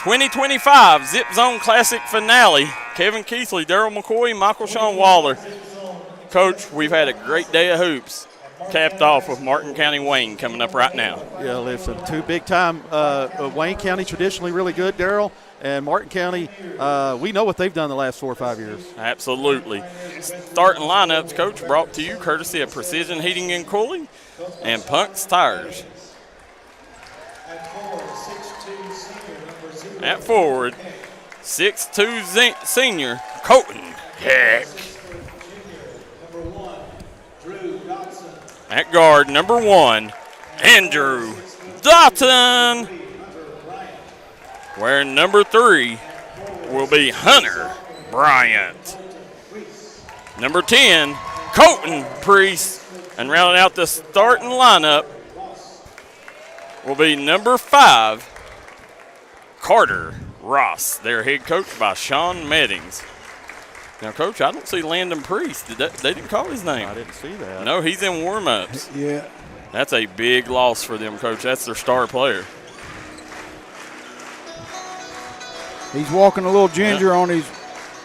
2025 Zip Zone Classic Finale. Kevin Keathley, Darryl McCoy, Michael Sean Waller. Coach, we've had a great day of hoops, capped off with Martin County Wayne coming up right now. Yeah, listen, two big-time Wayne County traditionally really good, Darryl, and Martin County, we know what they've done the last 4 or 5 years. Absolutely. Starting lineups, Coach, brought to you courtesy of Precision Heating and Cooling and Punk's Tires. At forward, 6'2" senior, Colton Heck. At guard, number 1, Andrew Dotton. Where number 3 will be Hunter Bryant. Number 10, Colton Priest. And rounding out the starting lineup will be number 5, Carter Ross, their head coach by Sean Meddings. Now, Coach, I don't see Landon Priest. They didn't call his name. I didn't see that. No, he's in warm-ups. Yeah. That's a big loss for them, Coach. That's their star player. He's walking a little ginger on his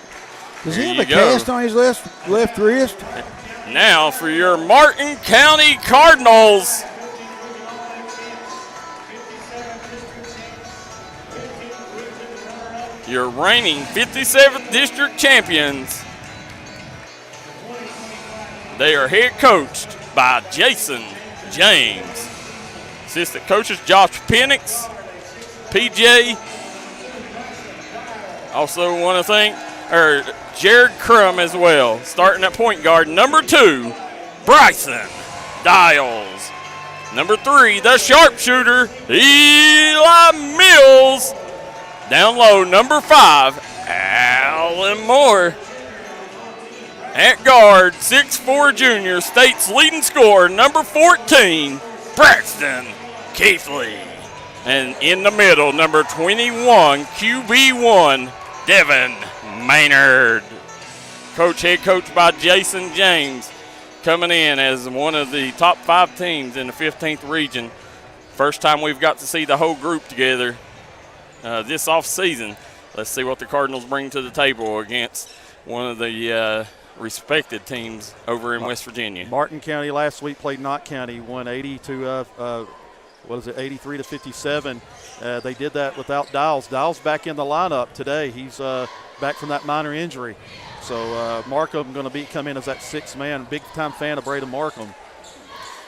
– does he have a cast on his left wrist? Now for your Martin County Cardinals. Your reigning 57th District champions. They are head coached by Jason James. Assistant coaches Josh Penix, PJ. Also want to thank Jared Crum as well. Starting at point guard, number 2, Bryson Dials. Number 3, the sharpshooter, Eli Mills. Down low, number 5, Alan Moore. At guard, 6'4" junior, state's leading scorer, number 14, Braxton Keathley. And in the middle, number 21, QB1, Devin Maynard. Head coach by Jason James, coming in as one of the top 5 teams in the 15th region. First time we've got to see the whole group together this offseason. Let's see what the Cardinals bring to the table against one of the respected teams over in West Virginia. Martin County last week played Knott County, won 83 to 57. They did that without Dials. Dials back in the lineup today. He's back from that minor injury. So Markham going to come in as that 6th man. Big time fan of Braden Markham.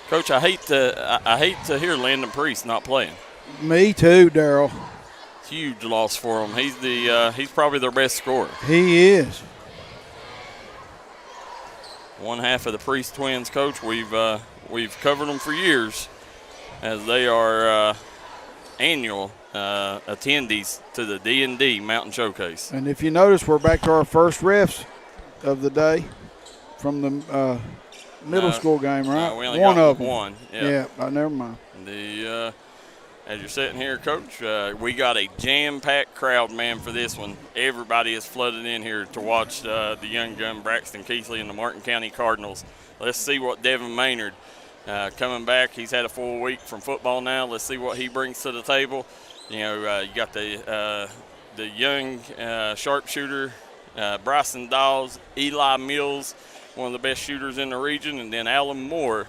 Coach, I hate to hear Landon Priest not playing. Me too, Darryl. Huge loss for him. He's probably their best scorer. He is. One half of the Priest twins, Coach. We've covered them for years, as they are annual attendees to the D&D Mountain Showcase. And if you notice, we're back to our first refs of the day from the middle school game, right? We only got one. Yeah, never mind. As you're sitting here, Coach, we got a jam-packed crowd, man, for this one. Everybody is flooded in here to watch the young gun Braxton Keathley and the Martin County Cardinals. Let's see what Devin Maynard coming back. He's had a full week from football now. Let's see what he brings to the table. You know, you got the young sharpshooter, Bryson Dawes, Eli Mills, one of the best shooters in the region, and then Alan Moore.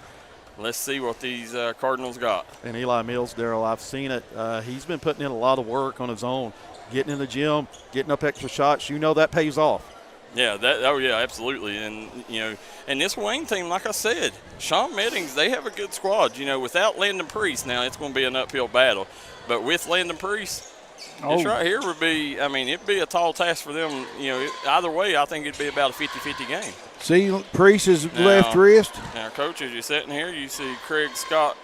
Let's see what these Cardinals got. And Eli Mills, Darryl, I've seen it. He's been putting in a lot of work on his own, getting in the gym, getting up extra shots. You know that pays off. Yeah, absolutely. And, you know, and this Wayne team, like I said, Sean Meddings, they have a good squad. You know, without Landon Priest now, it's going to be an uphill battle. But with Landon Priest, this right here would be, I mean, it'd be a tall task for them. You know, either way, I think it'd be about a 50-50 game. See Priest's left wrist. Now, Coach, as you're sitting here, you see Craig Scott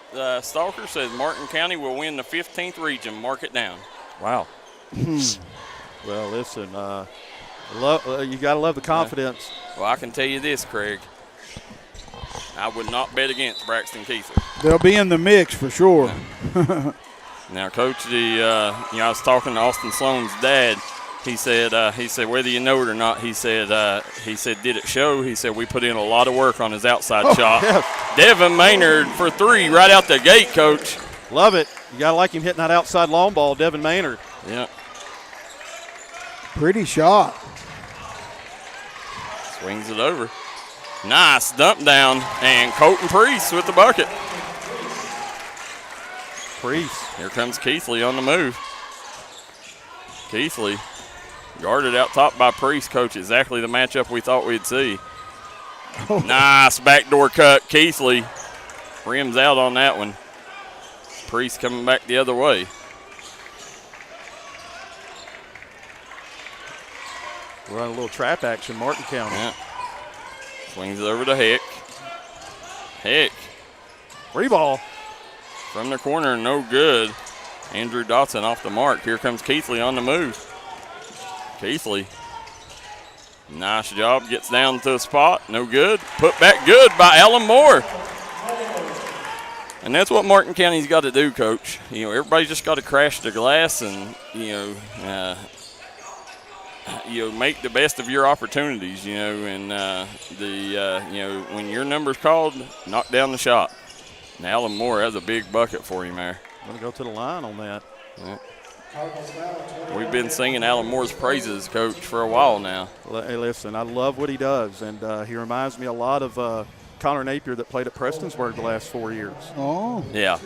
Stalker says Martin County will win the 15th region. Mark it down. Wow. Well, listen, you got to love the confidence. Well, I can tell you this, Craig. I would not bet against Braxton Keathley. They'll be in the mix for sure. Now, Coach, I was talking to Austin Sloan's dad. He said, whether you know it or not, he said, did it show? He said, we put in a lot of work on his outside shot. Yeah. Devin Maynard for 3 right out the gate, Coach. Love it. You got to like him hitting that outside long ball, Devin Maynard. Yeah. Pretty shot. Swings it over. Nice dump down, and Colton Priest with the bucket. Priest. Here comes Keathley on the move. Keathley guarded out top by Priest, coach. Exactly the matchup we thought we'd see. Oh. Nice backdoor cut. Keathley rims out on that one. Priest coming back the other way. We're on a little trap action, Martin County. Yeah. Swings it over to Heck. Heck. Free ball. From the corner, no good. Andrew Dotson off the mark. Here comes Keathley on the move. Keathley. Nice job. Gets down to the spot. No good. Put back good by Alan Moore. And that's what Martin County's got to do, Coach. You know, everybody's just got to crash the glass and, make the best of your opportunities, and when your number's called, knock down the shot. And Alan Moore has a big bucket for him there. Going to go to the line on that. Yeah. We've been singing Alan Moore's praises, Coach, for a while now. Hey, listen, I love what he does, and he reminds me a lot of Connor Napier that played at Prestonsburg the last 4 years. Oh. Yeah.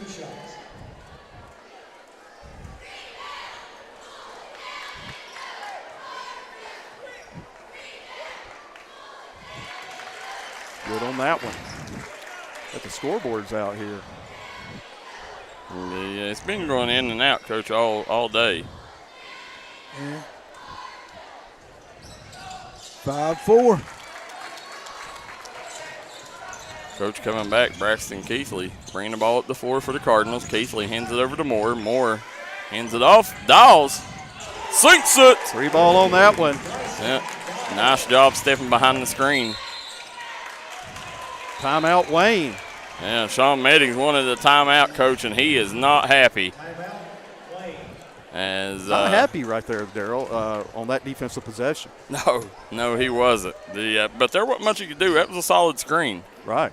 Good on that one. Got the scoreboards out here. Yeah, it's been going in and out, Coach, all day. Yeah. 5-4. Coach coming back, Braxton Keathley bringing the ball up the floor for the Cardinals. Keathley hands it over to Moore. Moore hands it off. Dawes sinks it. Free ball on that one. Yeah, nice job stepping behind the screen. Timeout, Wayne. Yeah, Sean Meddings wanted a timeout, Coach, and he is not happy. Not happy right there, Darryl, on that defensive possession. No, he wasn't. But there wasn't much you could do. That was a solid screen. Right.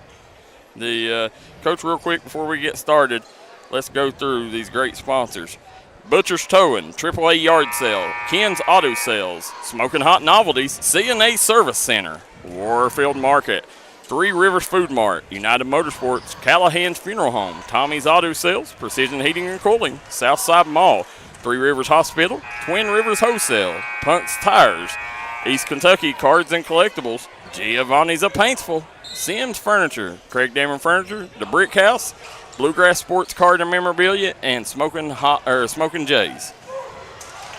Coach, real quick before we get started, let's go through these great sponsors. Butcher's Towing, AAA Yard Sale, Ken's Auto Sales, Smoking Hot Novelties, CNA Service Center, Warfield Market, Three Rivers Food Mart, United Motorsports, Callahan's Funeral Home, Tommy's Auto Sales, Precision Heating and Cooling, Southside Mall, Three Rivers Hospital, Twin Rivers Wholesale, Punk's Tires, East Kentucky Cards and Collectibles, Giovanni's of Paintsville, Sims Furniture, Craig Dameron Furniture, The Brick House, Bluegrass Sports Card and Memorabilia, and Smoking Jay's.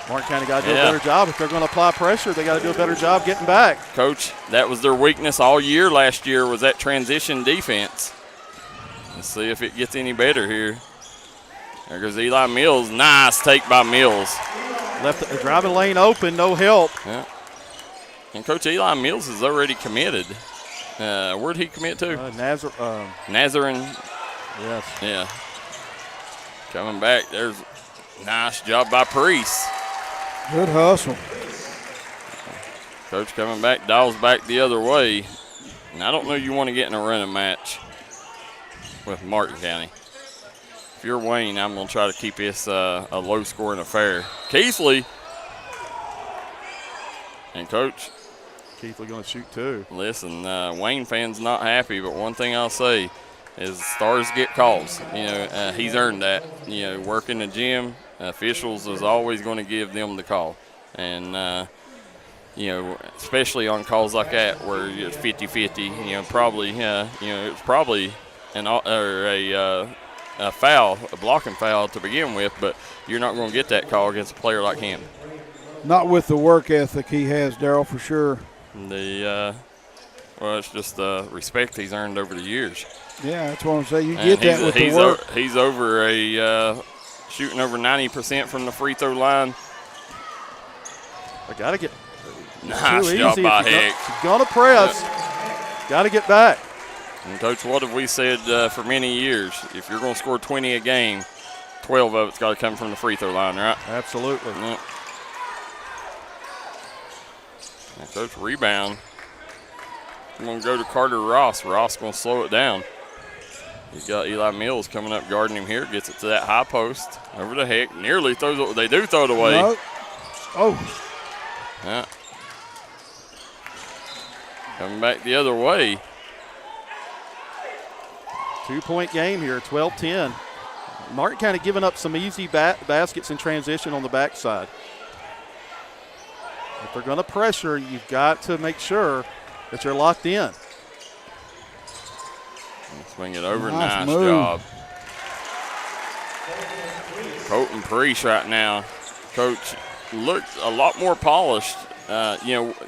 Martin County got to do a better job. If they're going to apply pressure, they got to do a better job getting back. Coach, that was their weakness all year last year, was that transition defense. Let's see if it gets any better here. There goes Eli Mills. Nice take by Mills. Left the driving lane open, no help. Yeah. And Coach Eli Mills is already committed. Where'd he commit to? Nazarene. Yes. Yeah. Coming back. There's a nice job by Priest. Good hustle. Coach coming back, dials back the other way. And I don't know you want to get in a running match with Martin County. If you're Wayne, I'm going to try to keep this a low-scoring affair. Keathley. And, Coach. Keathley going to shoot too. Listen, Wayne fans not happy, but one thing I'll say is stars get calls. He's earned that. Working the gym, officials is always going to give them the call. And, especially on calls like that where it's 50-50, probably, it's probably a foul, a blocking foul to begin with, but you're not going to get that call against a player like him. Not with the work ethic he has, Darryl, for sure. It's just the respect he's earned over the years. Yeah, that's what I'm saying. You get that with the work. He's over shooting over 90% from the free throw line. I got to get nice job by Heck. He's going to press. Got to get back. And, Coach, what have we said for many years? If you're going to score 20 a game, 12 of it's got to come from the free throw line, right? Absolutely. Yeah. And Coach, rebound. I'm going to go to Carter Ross. Ross going to slow it down. He's got Eli Mills coming up guarding him here. Gets it to that high post. Over to Heck. Nearly throws it. They do throw it away. No. Oh. Yeah. Coming back the other way. 2-point game here, 12-10. Martin kind of giving up some easy baskets in transition on the backside. If they're going to pressure, you've got to make sure that you're locked in. Swing it over. Nice Nice move. job. Colton Priest right now. Coach looked a lot more polished.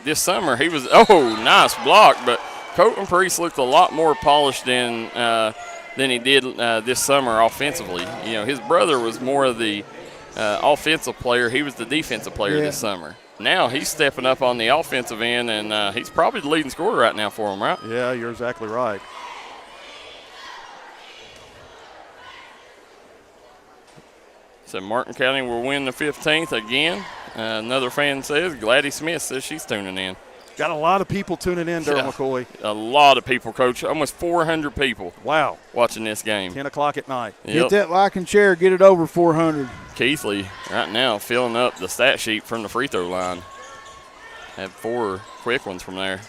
This summer he was, nice block, but Colton Priest looked a lot more polished than he did this summer offensively. His brother was more of the offensive player. He was the defensive player this summer. Now he's stepping up on the offensive end, and he's probably the leading scorer right now for him, right? Yeah, you're exactly right. So Martin County will win the 15th again. Another fan says, Gladys Smith says she's tuning in. Got a lot of people tuning in, Darryl McCoy. A lot of people, Coach. Almost 400 people. Wow. Watching this game. 10 o'clock at night. Yep. Get that like and share. Get it over 400. Keathley right now filling up the stat sheet from the free throw line. Had 4 quick ones from there.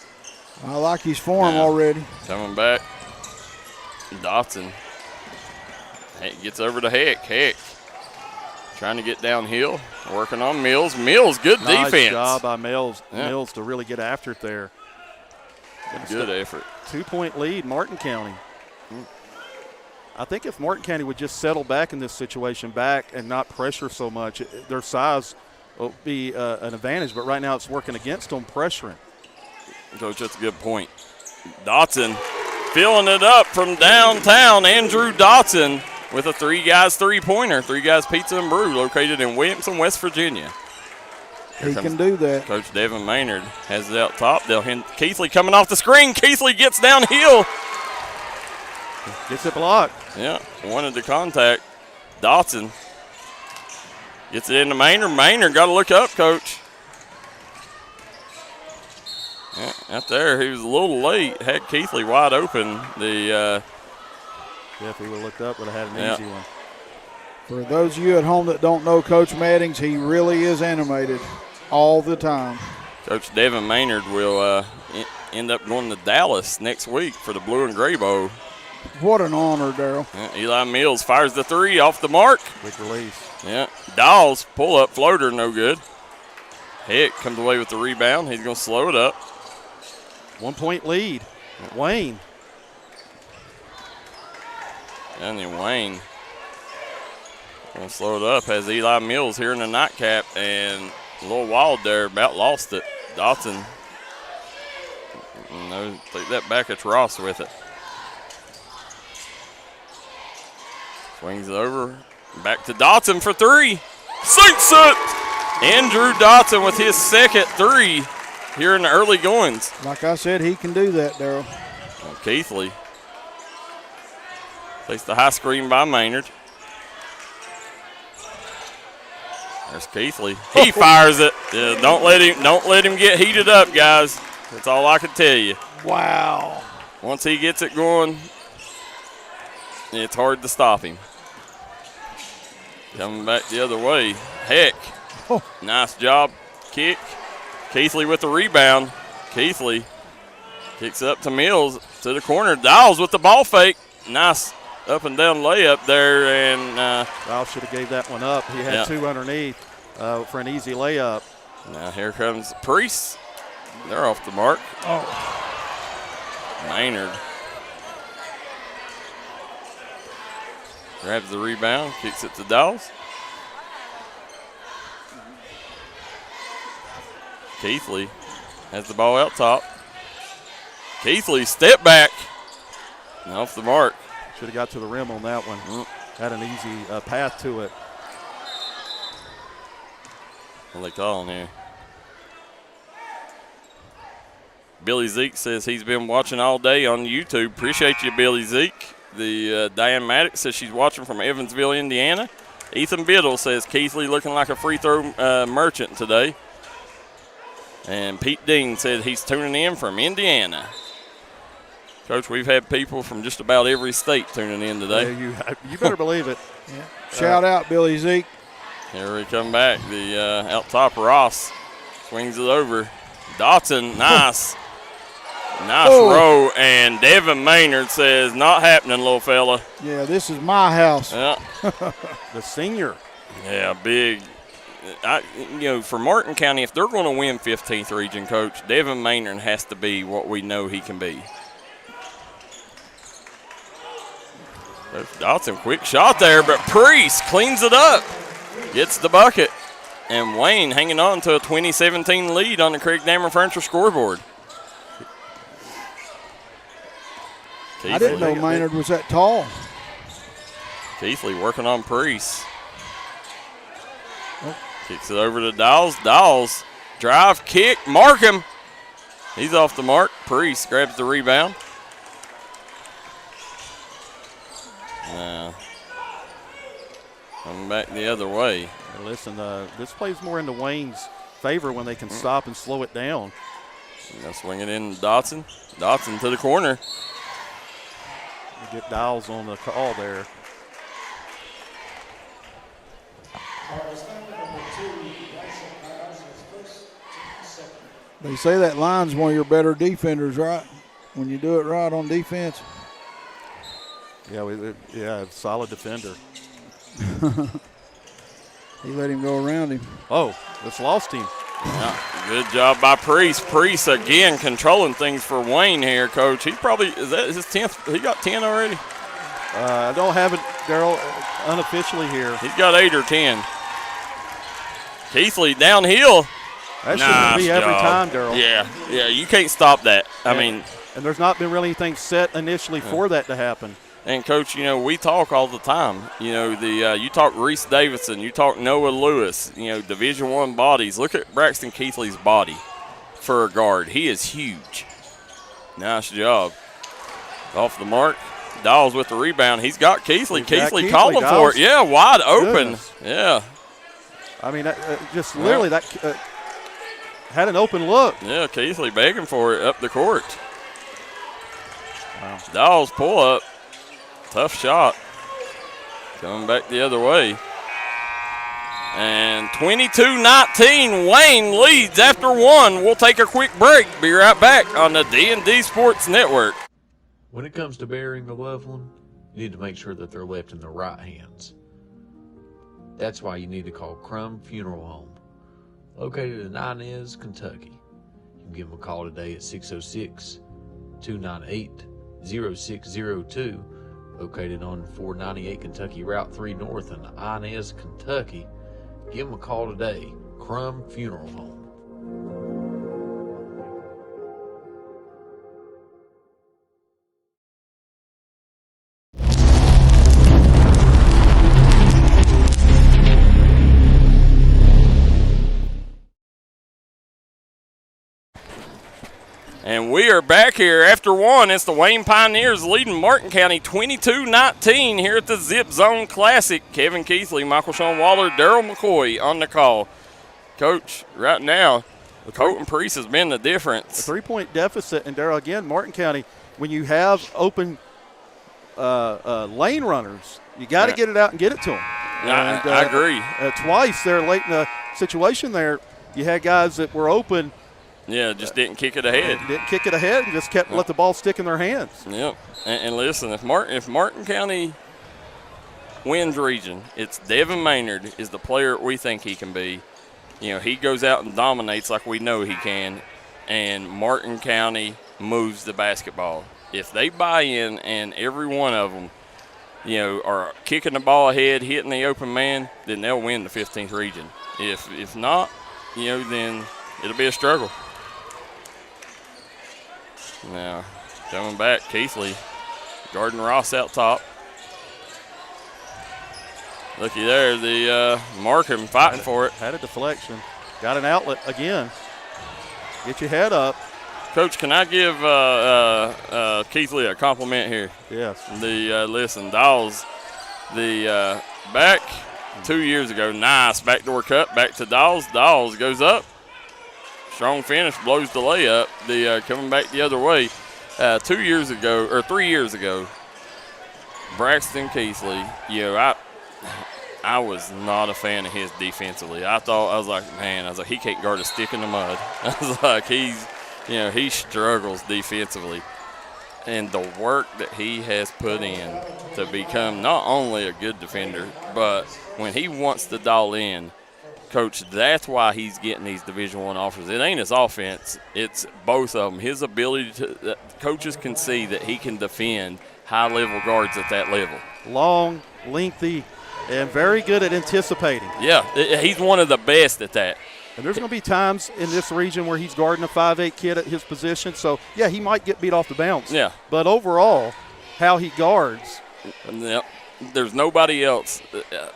I like his form already. Coming back. Dotson. Gets over to Heck. Heck. Trying to get downhill, working on Mills. Mills, good defense. Nice job by Mills to really get after it there. Good effort. 2-point lead, Martin County. I think if Martin County would just settle back in this situation and not pressure so much, their size will be an advantage. But right now it's working against them, pressuring. Coach, that's a good point. Dotson filling it up from downtown. Andrew Dotson with a 3 Guys three-pointer. 3 Guys Pizza and Brew located in Williamson, West Virginia. He can do that. Coach Devin Maynard has it out top. Keathley coming off the screen. Keathley gets downhill. Gets it blocked. Yeah, wanted to contact. Dotson gets it into Maynard. Maynard got to look up, Coach. Yeah, out there, he was a little late. Had Keathley wide open. If he would have looked up, would have had an easy one. For those of you at home that don't know Coach Maddings, he really is animated all the time. Coach Devin Maynard will end up going to Dallas next week for the Blue and Gray Bowl. What an honor, Darryl. Yeah, Eli Mills fires the 3 off the mark. Quick release. Yeah, Dawes pull up floater, no good. Heck comes away with the rebound. He's going to slow it up. 1-point lead. Wayne. And then Wayne going to slow it up. Has Eli Mills here in the nightcap, and a little wild there, about lost it. Dotson, take that back at Ross with it. Swings it over, back to Dotson for 3. Sinks it! Andrew Dotson with his second 3 here in the early goings. Like I said, he can do that, Darryl. Keathley takes the high screen by Maynard. There's Keathley. He fires it. Yeah, don't let him get heated up, guys. That's all I can tell you. Wow. Once he gets it going, it's hard to stop him. Coming back the other way. Heck. Oh. Nice job. Kick. Keathley with the rebound. Keathley kicks up to Mills to the corner. Dials with the ball fake. Nice up and down layup there. And Dials should have gave that one up. He had 2 underneath for an easy layup. Now here comes Priest. They're off the mark. Oh. Maynard grabs the rebound, kicks it to Dawes. Keathley has the ball out top. Keathley step back. And off the mark. Should have got to the rim on that one. Had an easy path to it. What are they calling here? Billy Zeke says he's been watching all day on YouTube. Appreciate you, Billy Zeke. The Diane Maddox says she's watching from Evansville, Indiana. Ethan Biddle says Keathley looking like a free throw merchant today. And Pete Dean said he's tuning in from Indiana. Coach, we've had people from just about every state tuning in today. Yeah, you better believe it. Yeah. Shout out, Billy Zeke. Here we come back. The out top Ross Swings it over. Dotson, nice. Nice row. And Devin Maynard says, not happening, little fella. Yeah, this is my house. Yeah. The senior. Yeah, big. For Martin County, if they're going to win 15th region, Coach, Devin Maynard has to be what we know he can be. Dotson, quick shot there, but Priest cleans it up, gets the bucket. And Wayne hanging on to a 2017 lead on the Craig Dammer Furniture scoreboard. I didn't know Maynard was that tall. Keathley working on Priest. Kicks it over to Dawes. Dawes, drive, kick, mark him. He's off the mark. Priest grabs the rebound. Now, coming back the other way. Listen, this plays more into Wayne's favor when they can stop and slow it down. Now swing it in Dotson. Dotson to the corner. Get Dials on the call there. They say that line's one of your better defenders, right? When you do it right on defense. Yeah, solid defender. He let him go around him. Oh, it's lost him. Yeah, good job by Priest. Priest again controlling things for Wayne here, Coach. He's probably, is that his 10th? He got 10 already? I don't have it, Darryl, unofficially here. He's got 8 or 10. Keathley downhill. That should be every time, Darryl. Yeah, you can't stop that. I mean. And there's not been really anything set initially for that to happen. And, Coach, we talk all the time. You talk Reese Davidson, you talk Noah Lewis, Division I bodies. Look at Braxton Keathley's body for a guard. He is huge. Nice job. Off the mark. Dawes with the rebound. He's got Keathley. Keathley calling for it. Yeah, wide open. Goodness. Yeah. I mean, just literally that had an open look. Yeah, Keathley begging for it up the court. Wow. Dawes pull up. Tough shot. Coming back the other way. And 22-19, Wayne leads after one. We'll take a quick break. Be right back on the D&D Sports Network. When it comes to burying a loved one, you need to make sure that they're left in the right hands. That's why you need to call Crum Funeral Home, located in Inez, Kentucky. You can give them a call today at 606-298-0602. Located on 498 Kentucky Route 3 North in Inez, Kentucky. Give them a call today. Crum Funeral Home. And we are back here after one. It's the Wayne Pioneers leading Martin County 22-19 here at the Zip Zone Classic. Kevin Keathley, Michael Sean Waller, Darryl McCoy on the call. Coach, right now, Colton Priest has been the difference. A 3-point deficit, and Darryl, again, Martin County, when you have open lane runners, you got to get it out and get it to them. I agree. Twice there late in the situation there, you had guys that were open. Yeah, just didn't kick it ahead. Didn't kick it ahead and just let the ball stick in their hands. Yep. And listen, if Martin County wins region, it's Devin Maynard is the player we think he can be. He goes out and dominates like we know he can, and Martin County moves the basketball. If they buy in and every one of them, are kicking the ball ahead, hitting the open man, then they'll win the 15th region. If not, then it'll be a struggle. Now, coming back, Keathley, Garden Ross out top. Looky there, the Markham fighting for it. Had a deflection. Got an outlet again. Get your head up. Coach, can I give Keathley a compliment here? Yes. Listen, Dawes, back 2 years ago, nice backdoor cut back to Dawes. Dawes goes up. Strong finish, blows the layup. Coming back the other way. 3 years ago, Braxton Keathley, I was not a fan of his defensively. I was like, he can't guard a stick in the mud. I was like, he struggles defensively. And the work that he has put in to become not only a good defender, but when he wants to dial in, Coach, that's why he's getting these Division I offers. It ain't his offense. It's both of them. His ability to – coaches can see that he can defend high-level guards at that level. Long, lengthy, and very good at anticipating. Yeah, he's one of the best at that. And there's going to be times in this region where he's guarding a 5'8" kid at his position. So, yeah, he might get beat off the bounce. Yeah. But overall, how he guards. Yep. There's nobody else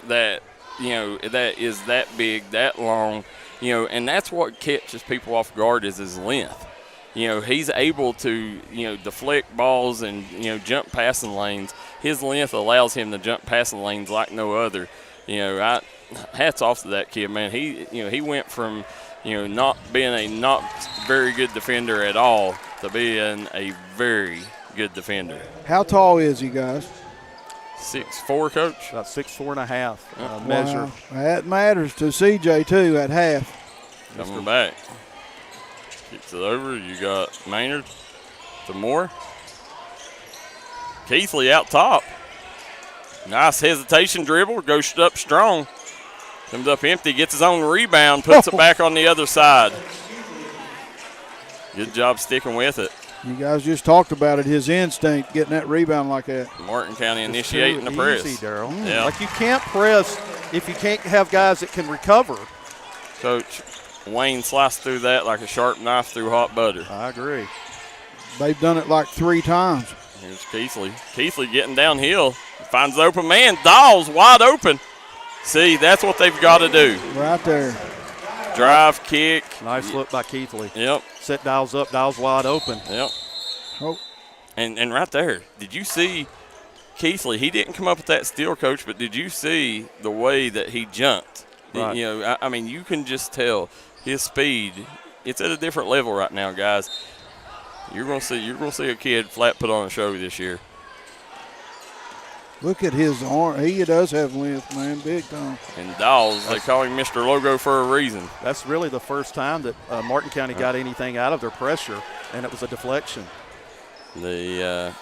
that – that is that big, that long, and that's what catches people off guard is his length. He's able to, deflect balls and, jump passing lanes. His length allows him to jump passing lanes like no other. Hats off to that kid, man. He went from, not being a not very good defender at all to being a very good defender. How tall is he, guys? 6'4", Coach. About 6'4.5" measure. Wow. That matters to CJ, too, at half. Coming back. Kicks it over. You got Maynard to Moore. Keathley out top. Nice hesitation dribble. Goes up strong. Comes up empty. Gets his own rebound. Puts it back on the other side. Good job sticking with it. You guys just talked about it, his instinct, getting that rebound like that. Martin County initiating the press. Easy, Darryl. Yeah. Like you can't press if you can't have guys that can recover. Coach, Wayne sliced through that like a sharp knife through hot butter. I agree. They've done it like 3 times. Here's Keathley. Keathley getting downhill. Finds the open man. Dawes wide open. See, that's what they've got to do. Right there. Drive, kick. Nice look by Keathley. Yep. Set Dials up, Dials wide open. Yep. Oh. And right there, did you see Keathley? He didn't come up with that steal, Coach, but did you see the way that he jumped? Right. I mean, you can just tell his speed. It's at a different level right now, guys. You're gonna see a kid flat put on a show this year. Look at his arm. He does have length, man, big time. And Dawes, they call him Mr. Logo for a reason. That's really the first time that Martin County got anything out of their pressure, and it was a deflection. The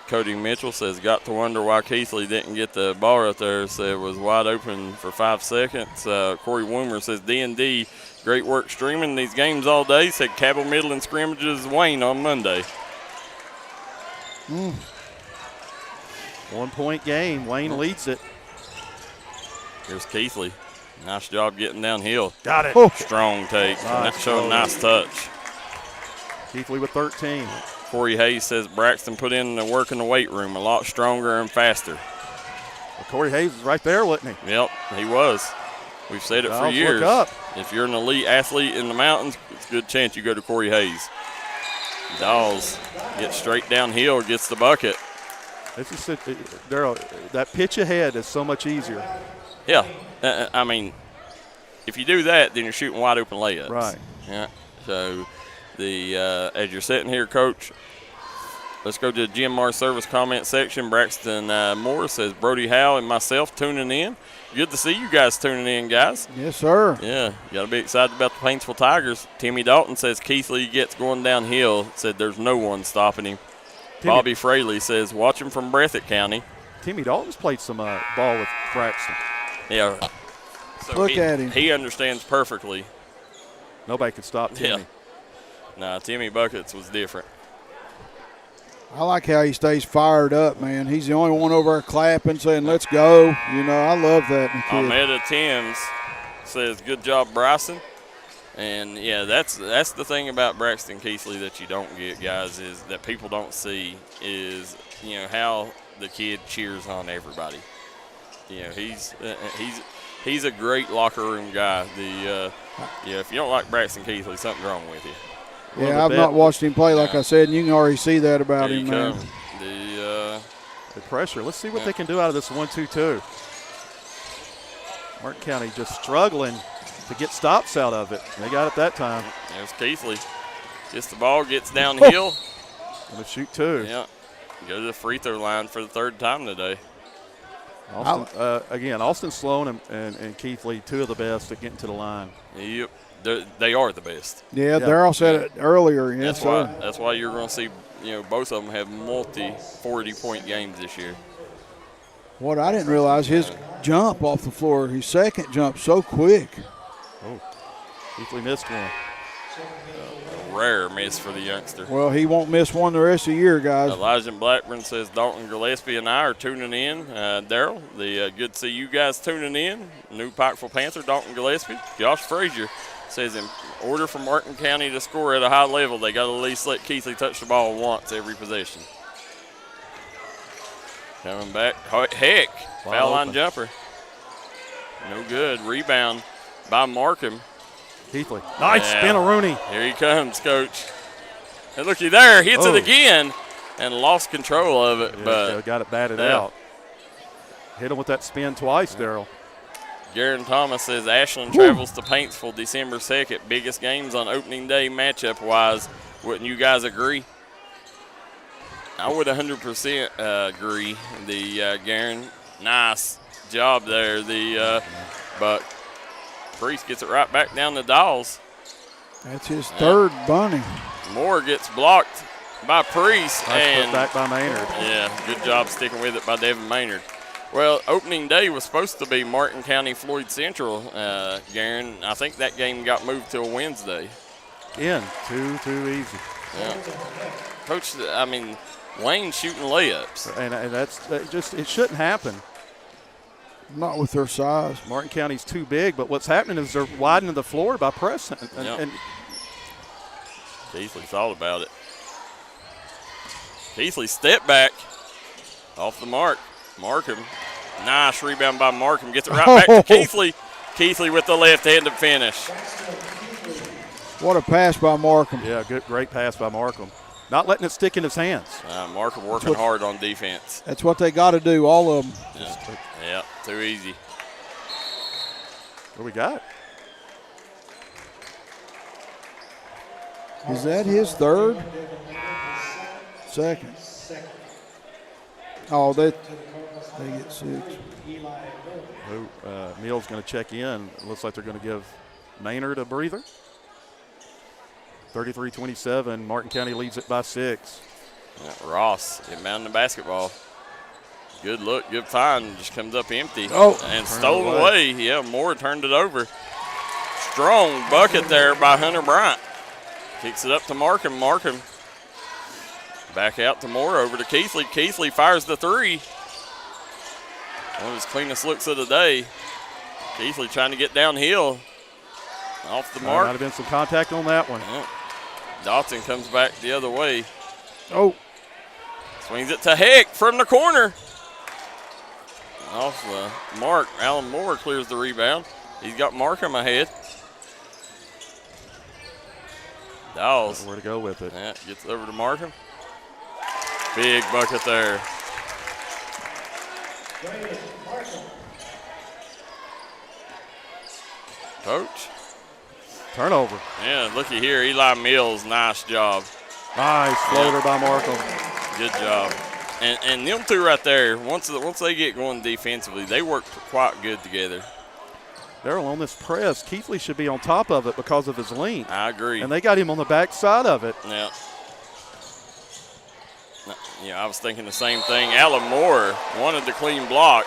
Cody Mitchell says, got to wonder why Keathley didn't get the ball right there. Said it was wide open for 5 seconds. Corey Woomer says, D&D, great work streaming these games all day. Said Cabell Midland scrimmages Wayne on Monday. 1 point game. Wayne leads it. Here's Keathley. Nice job getting downhill. Got it. Oh. Strong take. Nice. Showing a nice touch. Keathley with 13. Corey Hayes says Braxton put in the work in the weight room a lot stronger and faster. Well, Corey Hayes was right there, wasn't he? Yep, he was. We've said it for Dials, years. look up. If you're an elite athlete in the mountains, it's a good chance you go to Corey Hayes. Dawes gets straight downhill, gets the bucket. This is Darryl, that pitch ahead is so much easier. Yeah, I mean, if you do that, then you're shooting wide open layups. Right. Yeah. So as you're sitting here, Coach, let's go to the GMR service comment section. Braxton Moore says Brody Howe and myself tuning in. Good to see you guys tuning in, guys. Yes, sir. Yeah, you got to be excited about the Paintsville Tigers. Timmy Dalton says Keathley gets going downhill. Said there's no one stopping him. Bobby Fraley says watch him from Breathitt County. Timmy Dalton's played some ball with Braxton. Yeah. So Look at him. He understands perfectly. Nobody could stop Timmy. Yeah. Nah, Timmy Buckets was different. I like how he stays fired up, man. He's the only one over there clapping, saying, let's go. You know, I love that in a kid. Almeda Timms says good job, Bryson. And, yeah, that's the thing about Braxton Keathley that you don't get, guys, is that people don't see is, how the kid cheers on everybody. He's a great locker room guy. If you don't like Braxton Keathley, something's wrong with you. Yeah, I've not watched him play, like I said, and you can already see that about him, man. The pressure. Let's see what they can do out of this 1-2-2. Martin County just struggling to get stops out of it. They got it that time. There's Keathley. Gets the ball, gets downhill. Going to shoot 2. Yeah. Go to the free throw line for the 3rd time today. Austin Sloan and Keathley, two of the best at getting to the line. Yep, they are the best. Yeah, Darryl said it earlier. Yes, That's why you're going to see, both of them have multi 40-point games this year. What I didn't realize, his jump off the floor, his second jump so quick. Oh, Keathley missed one. A rare miss for the youngster. Well, he won't miss one the rest of the year, guys. Elijah Blackburn says Dalton Gillespie and I are tuning in. Darryl, good to see you guys tuning in. New Pikeville Panther, Dalton Gillespie. Josh Frazier says in order for Martin County to score at a high level, they got to at least let Keathley touch the ball once every possession. Coming back, Heck, foul line jumper. No good. Rebound by Markham. Keathley. Nice spin of Rooney. Here he comes, Coach. And looky there, hits it again and lost control of it. But got it batted out. Hit him with that spin twice, Darryl. Garen Thomas says Ashland travels to Paintsville December 2nd. Biggest games on opening day matchup-wise. Wouldn't you guys agree? I would 100% agree. Garen, nice job there. But Priest gets it right back down the Dolls. That's his third bunny. Moore gets blocked by Priest. Nice put back by Maynard. Yeah, good job sticking with it by Devin Maynard. Well, opening day was supposed to be Martin County Floyd Central, Garen. I think that game got moved till Wednesday. Too easy. Yeah. Coach, Wayne shooting layups. And that's just, it shouldn't happen. Not with their size. Martin County's too big, but what's happening is they're widening the floor by pressing. And Keathley thought about it. Keathley step back off the mark. Markham, nice rebound by Markham. Gets it right back to Keathley. Keathley with the left-handed finish. What a pass by Markham. Yeah, great pass by Markham. Not letting it stick in his hands. Markham working hard on defense. That's what they got to do, all of them. Yeah, too easy. What we got? Is that his third? Second. Oh, they get 6. Neal's going to check in. It looks like they're going to give Maynard a breather. 33-27. Martin County leads it by 6. Yeah, Ross inbounding the basketball. Good look, good find. Just comes up empty. And stolen away. Yeah, Moore turned it over. Strong bucket there by Hunter Bryant. Kicks it up to Markham. Markham back out to Moore, over to Keathley. Keathley fires the 3. One of his cleanest looks of the day. Keathley trying to get downhill. Off the mark. Might have been some contact on that one. Yeah. Dotson comes back the other way. Swings it to Heck from the corner. Off the mark. Alan Moore clears the rebound. He's got Markham ahead. Dawes. Where to go with it. Yeah, gets over to Markham. Big bucket there. Coach. Turnover. Yeah, looky here. Eli Mills, nice job. Nice floater by Markham. Good job. And them two right there, once they get going defensively, they work quite good together. Darryl, on this press, Keathley should be on top of it because of his length. I agree. And they got him on the back side of it. Yeah. Yeah, I was thinking the same thing. Alan Moore wanted the clean block.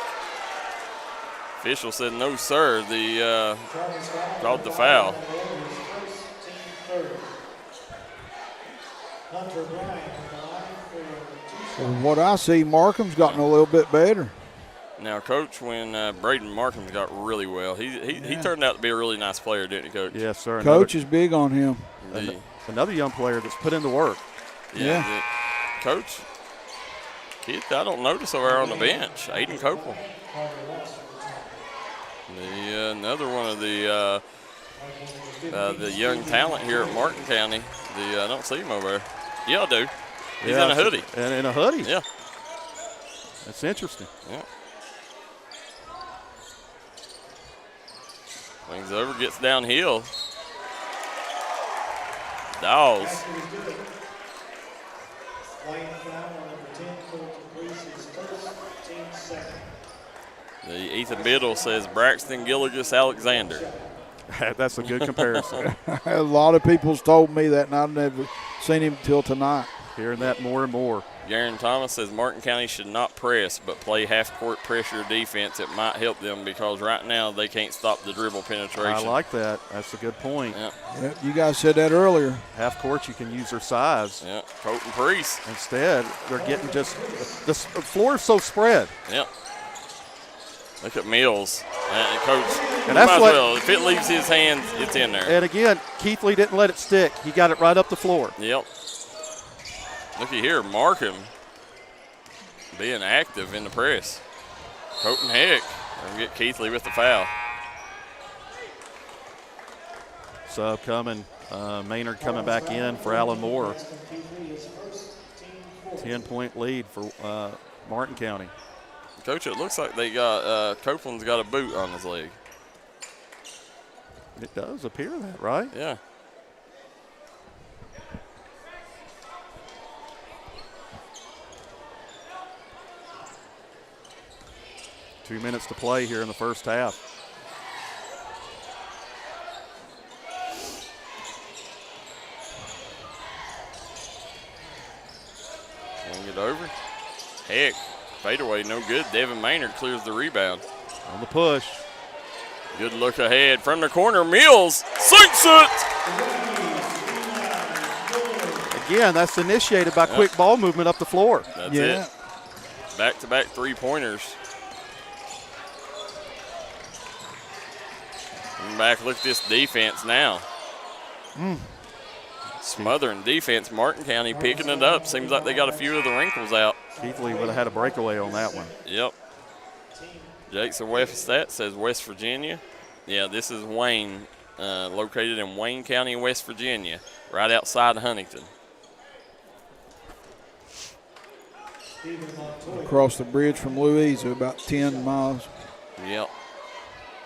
Official said no, sir. Called the foul. From what I see, Markham's gotten a little bit better. Now, Coach, when Braden Markham got really well, he turned out to be a really nice player, didn't he, Coach? Yes, sir. Coach is big on him. Another young player that's put in the work. Yeah. Coach, kid I don't notice over there on the bench, Aiden Copel. Another one of the young talent here at Martin County. I don't see him over there. Yeah, I do. He's in a hoodie. And in a hoodie? Yeah. That's interesting. Yeah. Swings over, gets downhill. Dawes. The Ethan Biddle says Braxton Gilligas Alexander. That's a good comparison. A lot of people's told me that, and I've never seen him till tonight. Hearing that more and more. Garen Thomas says Martin County should not press but play half-court pressure defense. It might help them because right now they can't stop the dribble penetration. I like that. That's a good point. Yeah. Yep, you guys said that earlier. Half court, you can use their size. Yeah, Colton Priest. Instead, they're getting just the floor is so spread. Yep. Look at Mills. Coach, And that's might as what- well. If it leaves his hands, it's in there. And again, Keathley didn't let it stick. He got it right up the floor. Yep. Looky here, Markham being active in the press. Colton Heck. We'll get Keathley with the foul. Sub coming. Maynard coming back in for Alan Moore. 10-point lead for Martin County. Coach, it looks like they got Copeland's got a boot on his leg. It does appear that, right? Yeah. Two minutes to play here in the first half. Swing it over. Heck. Fadeaway, no good. Devin Maynard clears the rebound. On the push. Good look ahead from the corner. Mills sinks it. Again, that's initiated by quick ball movement up the floor. That's Yeah. it. Back-to-back three-pointers. Back, look at this defense now. Smothering defense. Martin County picking it up. Seems like they got a few of the wrinkles out. Keathley would have had a breakaway on that one. Yep. Jackson Westat says West Virginia. Yeah, this is Wayne, located in Wayne County, West Virginia, right outside of Huntington. Across the bridge from Louisa, about 10 miles. Yep.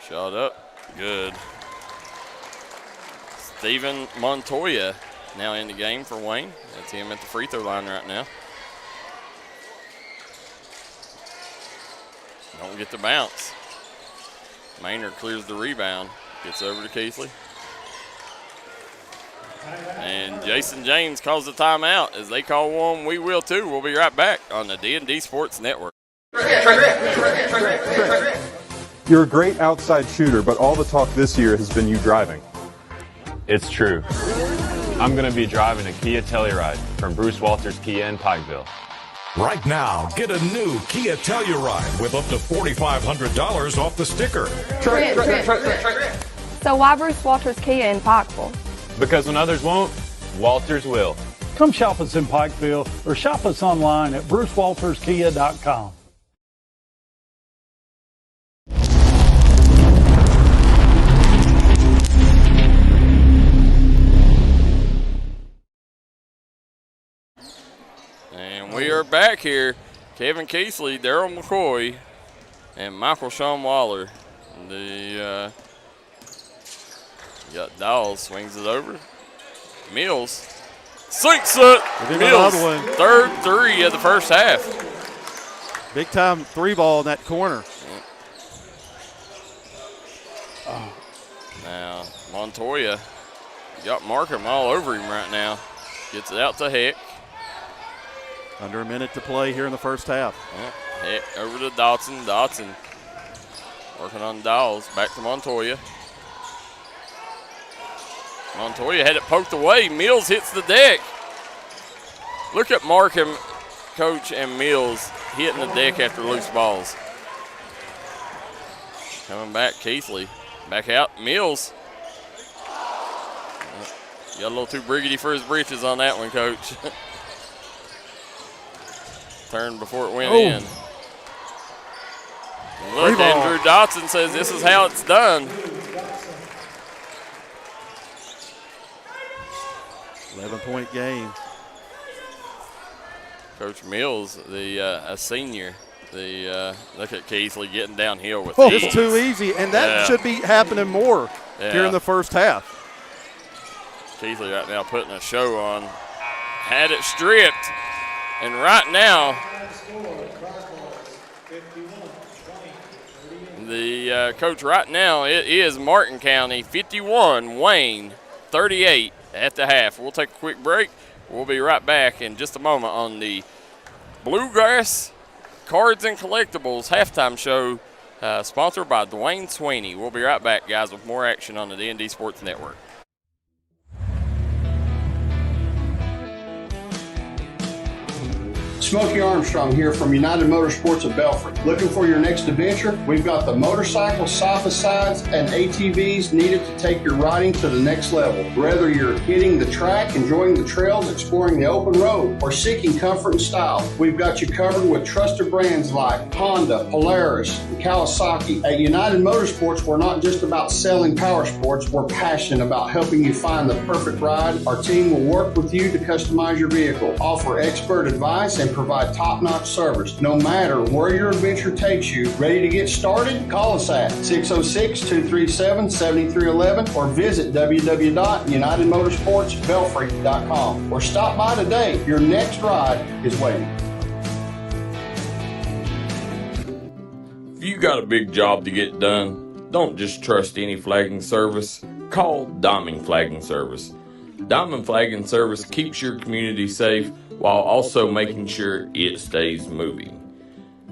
Shot up. Good. Stephen Montoya now in the game for Wayne. That's him at the free throw line right now. Don't get the bounce. Maynard clears the rebound. Gets over to Keathley. And Jason James calls the timeout. As they call one, we will too. We'll be right back on the D&D Sports Network. You're a great outside shooter, but all the talk this year has been you driving. It's true. I'm going to be driving a Kia Telluride from Bruce Walters Kia in Pikeville. Right now, get a new Kia Telluride with up to $4,500 off the sticker. So why Bruce Walters Kia in Pikeville? Because when others won't, Walters will. Come shop us in Pikeville or shop us online at brucewalterskia.com. And we are back here. Kevin Keathley, Darryl McCoy, and Michael Sean Waller. The got Dawes, swings it over. Mills sinks it. Mills, another one. third three of the first half. Big time three ball in that corner. Now Montoya got Markham all over him right now. Gets it out to Heck. Under a minute to play here in the first half. Yeah. Heck over to Dotson. Dotson working on Dawes. Back to Montoya. Montoya had it poked away. Mills hits the deck. Look at Markham, Coach, and Mills hitting the deck after loose balls. Coming back, Keathley. Back out, Mills. Got a little too briggity for his britches on that one, Coach. Turned before it went in. Look, Andrew Dotson says this is how it's done. 11-point game. Coach Mills, a senior. Look at Keathley getting downhill with Oh, ease. it's too easy, and that should be happening more here in the first half. Keathley right now putting a show on. Had it stripped, and right now The coach right now, it is Martin County 51, Wayne 38 at the half. We'll take a quick break. We'll be right back in just a moment on the Bluegrass Cards and Collectibles halftime show, sponsored by Dwayne Sweeney. We'll be right back, guys, with more action on the D&D Sports Network. Smokey Armstrong here from United Motorsports of Belfry. Looking for your next adventure? We've got the motorcycles, side-by-sides, and ATVs needed to take your riding to the next level. Whether you're hitting the track, enjoying the trails, exploring the open road, or seeking comfort and style, we've got you covered with trusted brands like Honda, Polaris, and Kawasaki. At United Motorsports, we're not just about selling power sports, we're passionate about helping you find the perfect ride. Our team will work with you to customize your vehicle, offer expert advice, and provide top-notch service. No matter where your adventure takes you, ready to get started? Call us at 606-237-7311 or visit www.unitedmotorsportsbelfry.com or stop by today. Your next ride is waiting. If you got a big job to get done, don't just trust any flagging service. Call Diamond Flagging Service. Diamond Flagging Service keeps your community safe while also making sure it stays moving.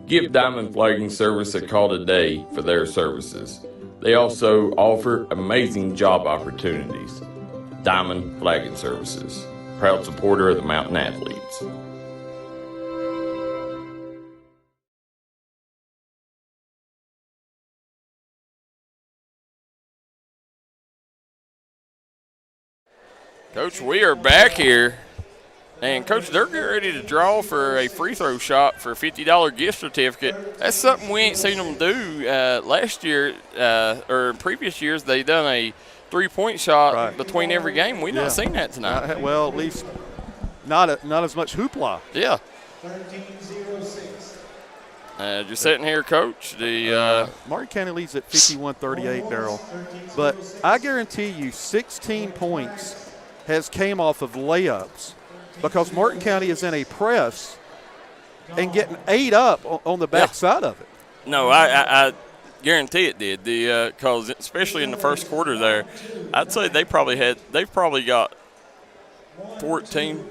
Give Diamond Flagging Service a call today for their services. They also offer amazing job opportunities. Diamond Flagging Services, proud supporter of the Mountain Athletes. Coach, we are back here. And, Coach, they're getting ready to draw for a free throw shot for a $50 gift certificate. That's something we ain't seen them do last year or in previous years. They done a three-point shot between every game. We've not seen that tonight. Well, at least not as much hoopla. Yeah. 13-06. Just sitting here, Coach. The Martin County leads at 51-38, Darryl. But I guarantee you 16 points has came off of layups, because Martin County is in a press and getting ate up on the back side of it. No, I guarantee it did. Because especially in the first quarter there, I'd say they've probably got 14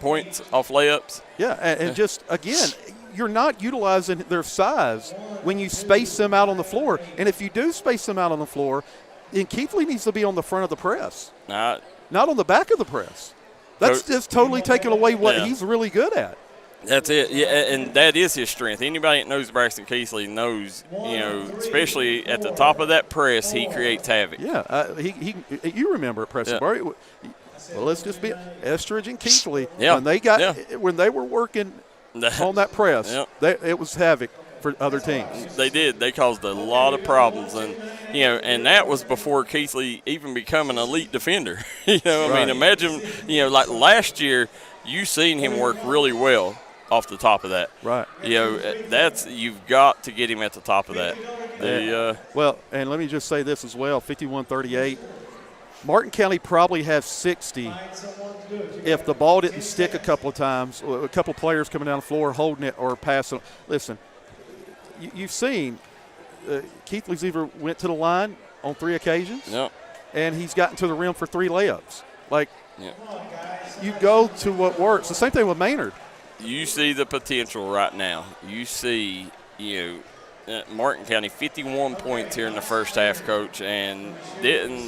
points off layups. Yeah, and just, again, you're not utilizing their size when you space them out on the floor. And if you do space them out on the floor, then Keathley needs to be on the front of the press, not on the back of the press. That's just totally taking away what he's really good at. That's it, yeah, and that is his strength. Anybody that knows Braxton Keathley knows, especially at the top of that press, he creates havoc. Yeah, you remember at Prestonbury. Well, let's just be Estridge and Keathley. Yeah. When they were working on that press, it was havoc for other teams. They did. They caused a lot of problems, and that was before Keathley even become an elite defender. I mean, imagine, like last year, you seen him work really well off the top of that. Right. You've got to get him at the top of that. Well, and let me just say this as well, 51-38. Martin County probably has 60 if the ball didn't stick a couple of times, a couple of players coming down the floor holding it or passing. Listen, you've seen Keathley's either went to the line on 3 occasions, and he's gotten to the rim for 3 layups. You go to what works. The same thing with Maynard. You see the potential right now. You see, Martin County 51 points here in the first half, Coach, and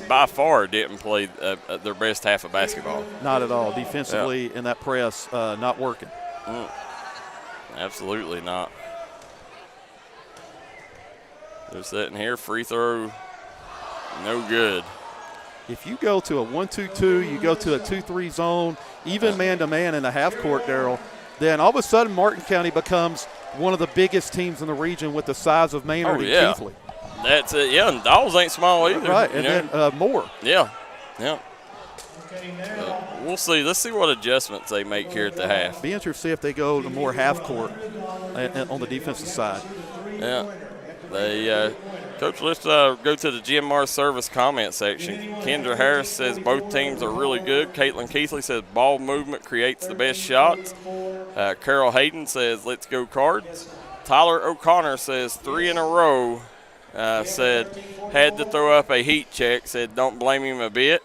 by far didn't play their best half of basketball. Not at all. Defensively in that press, not working. Absolutely not. They're sitting here, free throw, no good. If you go to a 1-2-2, you go to a 2-3 zone, even man-to-man in the half court, Darryl, then all of a sudden Martin County becomes one of the biggest teams in the region with the size of Maynard and Keathley. That's it, and Dawes ain't small either. Right, and then more. Yeah. We'll see. Let's see what adjustments they make here at the half. Be interested to see if they go to more half court on the defensive side. Yeah. Coach, let's go to the GMR service comment section. Kendra Harris says both teams are really good. Caitlin Keathley says ball movement creates the best shots. Carol Hayden says let's go Cards. Tyler O'Connor says 3 in a row. said had to throw up a heat check, said don't blame him a bit.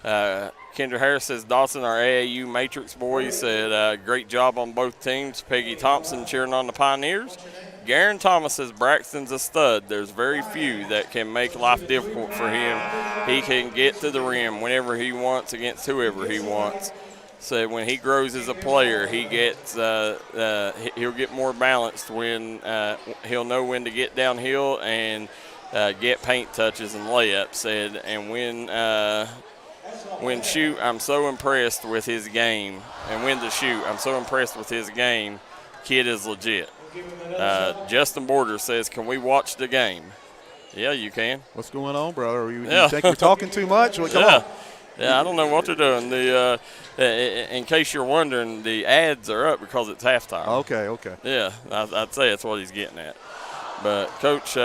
Kendra Harris says Dawson, our AAU Matrix boys, said great job on both teams. Peggy Thompson cheering on the Pioneers. Garen Thomas says Braxton's a stud. There's very few that can make life difficult for him. He can get to the rim whenever he wants against whoever he wants. So when he grows as a player, he gets he'll get more balanced when he'll know when to get downhill and get paint touches and layups. Said and when shoot, I'm so impressed with his game. And when to shoot, I'm so impressed with his game. Kid is legit. Justin Border says, can we watch the game? Yeah, you can. What's going on, brother? You think we're talking too much? Well, come on. Yeah, I don't know what they're doing. In case you're wondering, the ads are up because it's halftime. Okay. Yeah, I'd say that's what he's getting at. But, Coach,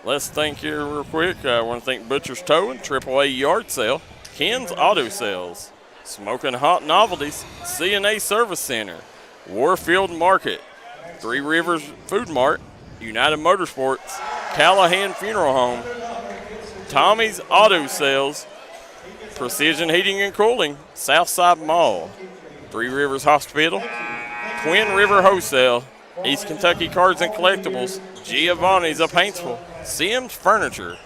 let's thank here real quick. I want to thank Butcher's Towing, AAA Yard Sale, Ken's Auto Sales, Smoking Hot Novelties, CNA Service Center, Warfield Market, Three Rivers Food Mart, United Motorsports, Callahan Funeral Home, Tommy's Auto Sales, Precision Heating and Cooling, Southside Mall, Three Rivers Hospital, Twin River Wholesale, East Kentucky Cards and Collectibles, Giovanni's of Paintsville, Sims Furniture,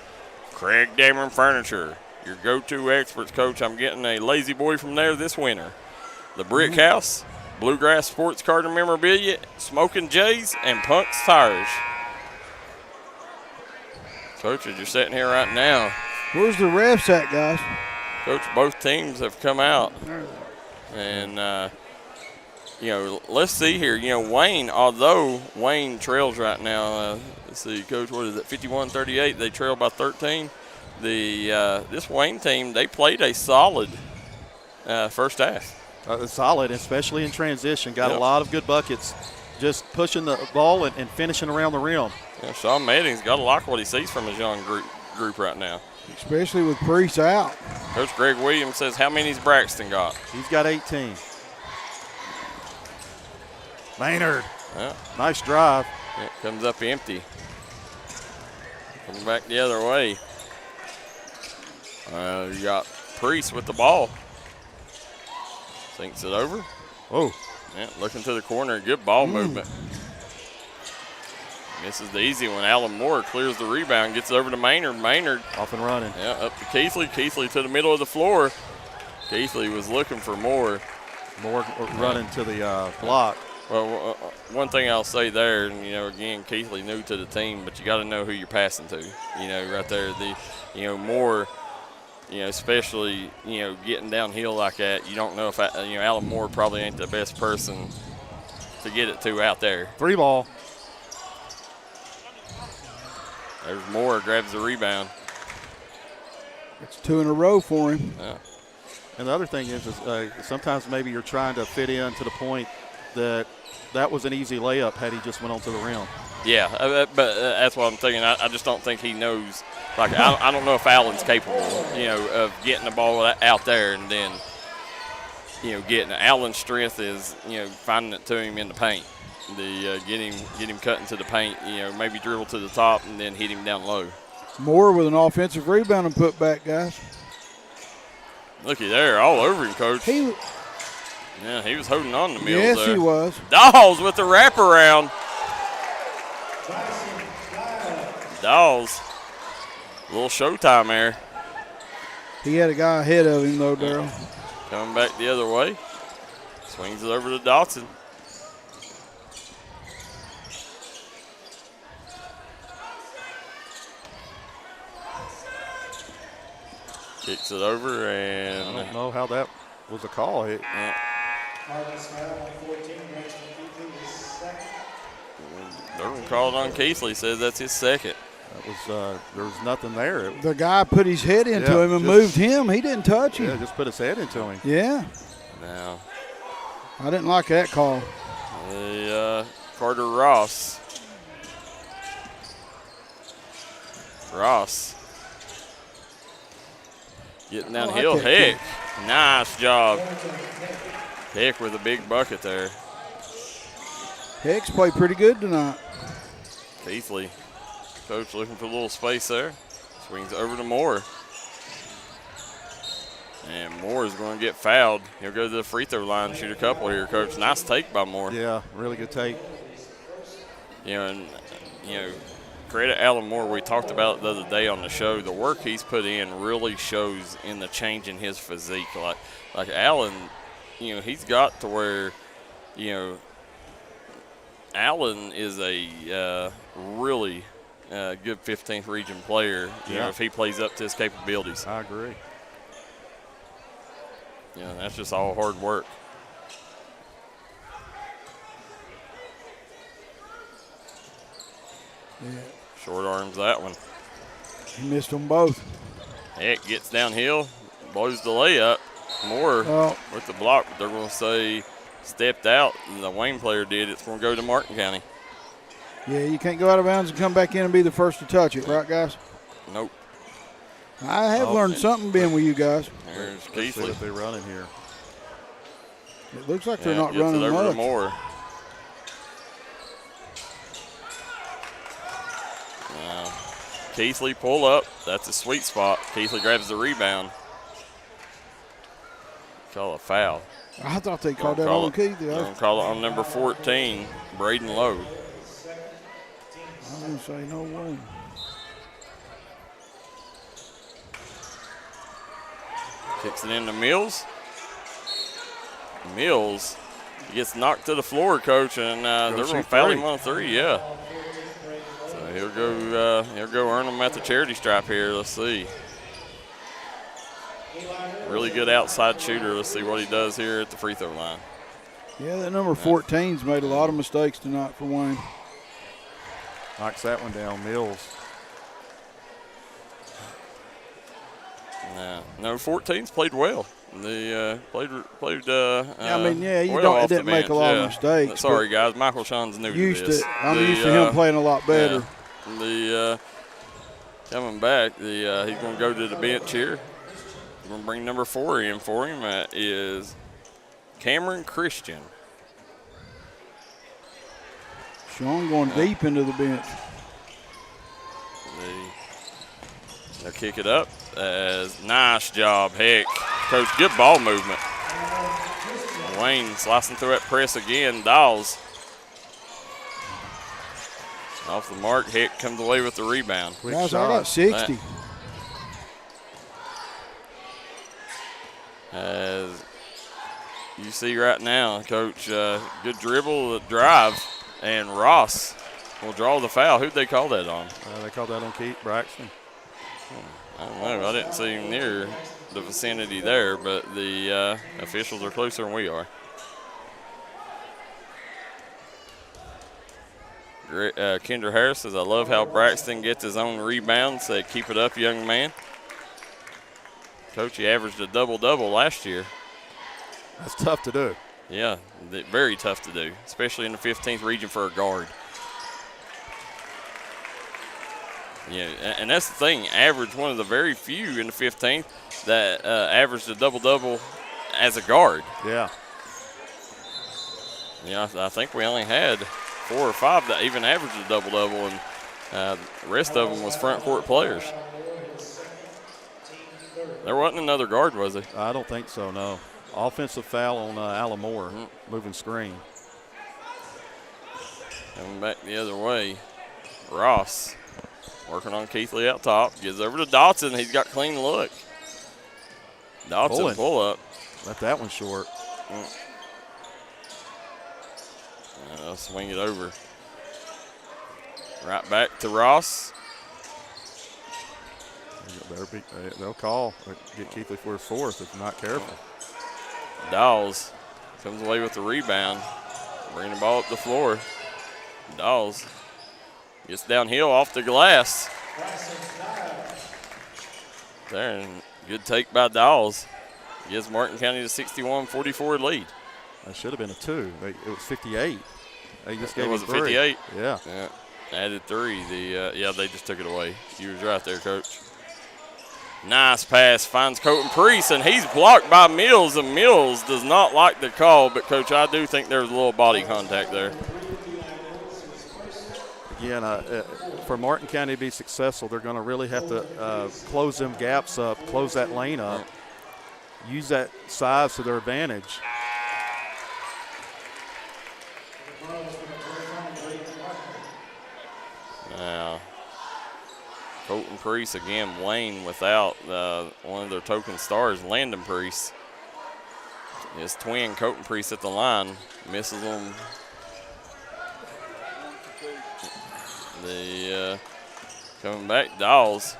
Craig Dameron Furniture, your go-to experts, Coach. I'm getting a lazy boy from there this winter. The Brick House, Bluegrass Sports Card and Memorabilia, Smoking Jays, and Punk's Tires. Coach, as you're sitting here right now. Where's the refs at, guys? Coach, both teams have come out. And, let's see here. Wayne, although Wayne trails right now, let's see, Coach, what is it, 51-38. They trail by 13. This Wayne team, they played a solid first half. Solid, especially in transition. Got a lot of good buckets, just pushing the ball and finishing around the rim. Yeah, Sean Madding's got to like what he sees from his young group right now. Especially with Priest out. Coach Greg Williams says, how many's Braxton got? He's got 18. Maynard. Yeah. Nice drive. It comes up empty. Coming back the other way. You got Priest with the ball. Thinks it over. Oh. Yeah, looking to the corner. Good ball movement. Misses the easy one. Alan Moore clears the rebound, gets it over to Maynard. Maynard off and running. Yeah, up to Keathley. Keathley to the middle of the floor. Keathley was looking for Moore. Moore running to the block. Well, one thing I'll say there, and again, Keathley new to the team, but you got to know who you're passing to. Right there, Moore. Especially, getting downhill like that, you don't know if, Alan Moore probably ain't the best person to get it to out there. 3 ball. There's Moore, grabs the rebound. It's 2 in a row for him. Yeah. And the other thing is sometimes maybe you're trying to fit in to the point that was an easy layup had he just went on to the rim. Yeah, but that's what I'm thinking. I just don't think he knows. Like, I don't know if Allen's capable, of getting the ball out there and then, getting it. Allen's strength is, finding it to him in the paint. Get him cutting to the paint, maybe dribble to the top and then hit him down low. Moore with an offensive rebound and put back, guys. Looky there, all over him, Coach. He was holding on to Mills there. Yes, he was. Dawes with the wraparound. Dawes. A little showtime there. He had a guy ahead of him, though, Darryl. Coming back the other way. Swings it over to Dotson. Kicks it over, and I don't know how that was a call. Durham called on Keathley, says that's his second. That was there was nothing there. The guy put his head into him and moved him. He didn't touch him. Yeah, just put his head into him. Yeah. Now, I didn't like that call. Carter Ross. Getting downhill. Heck. Nice job. Heck with a big bucket there. Heck's played pretty good tonight. Keathley Coach looking for a little space there. Swings over to Moore. And Moore is going to get fouled. He'll go to the free throw line and shoot a couple here, Coach. Nice take by Moore. Yeah, really good take. Credit Alan Moore. We talked about it the other day on the show. The work he's put in really shows in the change in his physique. Like Alan, he's got to where, Alan is a really good 15th region player, if he plays up to his capabilities. I agree. That's just all hard work. Yeah. Short arms that one. He missed them both. Heck gets downhill, blows the layup. Moore with the block. They're going to say stepped out, and the Wayne player did. It's going to go to Martin County. Yeah, you can't go out of bounds and come back in and be the first to touch it, right, guys? Nope. I have learned something being with you guys. There's Let's see Keathley. what they're running here. It looks like they're not gets running it over to much. Moore. Keathley pull up. That's a sweet spot. Keathley grabs the rebound. Call a foul. I thought they called that on Keathley. They're going to call it on number 14, Braden Lowe. I didn't say no way. Kicks it into Mills. Mills gets knocked to the floor, Coach, and they're going to foul him on 3, yeah. So he'll go earn him at the charity stripe here. Let's see. Really good outside shooter. Let's see what he does here at the free throw line. Yeah, that number 14's made a lot of mistakes tonight for Wayne. Knocks that one down, Mills. No, 14's played well. They played. It didn't make a lot of mistakes. Sorry, guys. Michael Sean's new to this. I'm used to him playing a lot better. Coming back, he's going to go to the bench here. He's going to bring number 4 in for him. That is Cameron Christian. Sean going deep into the bench. They'll kick it up. Nice job, Heck. Coach, good ball movement. Wayne slicing through that press again. Dawes. Off the mark, Heck comes away with the rebound. Guys, I got 60. As you see right now, Coach, good dribble, drive, and Ross will draw the foul. Who'd they call that on? They called that on Keith Braxton. I don't know. I didn't see him near the vicinity there, but the officials are closer than we are. Kendra Harris says, I love how Braxton gets his own rebounds. Say, keep it up, young man. Coach, he averaged a double-double last year. That's tough to do. Yeah, very tough to do, especially in the 15th region for a guard. Yeah, and that's the thing. Average one of the very few in the 15th that averaged a double-double as a guard. Yeah. Yeah, I think we only had 4 or 5 that even averaged a double-double, and the rest of them was front court players. There wasn't another guard, was there? I don't think so, no. Offensive foul on Alan Moore, moving screen. Coming back the other way, Ross working on Keathley out top. Gives over to Dotson. He's got clean look. Dotson pull up. Let that one short. I'll swing it over. Right back to Ross. They'll call. Get Keathley for his 4th if not careful. Dawes comes away with the rebound. Bringing the ball up the floor. Dawes gets downhill off the glass. There, and good take by Dawes. Gives Martin County the 61-44 lead. That should have been a 2. It was 58. They just gave was him it 3. 58? Yeah. Added 3. They just took it away. You was right there, Coach. Nice pass, finds Colton Priest, and he's blocked by Mills, and Mills does not like the call, but, Coach, I do think there was a little body contact there. again, for Martin County to be successful, they're going to really have to close them gaps up, close that lane up, use that size to their advantage. Now, Colton Priest again, Wayne without one of their token stars, Landon Priest. His twin, Colton Priest, at the line, misses them. The coming back, Dawes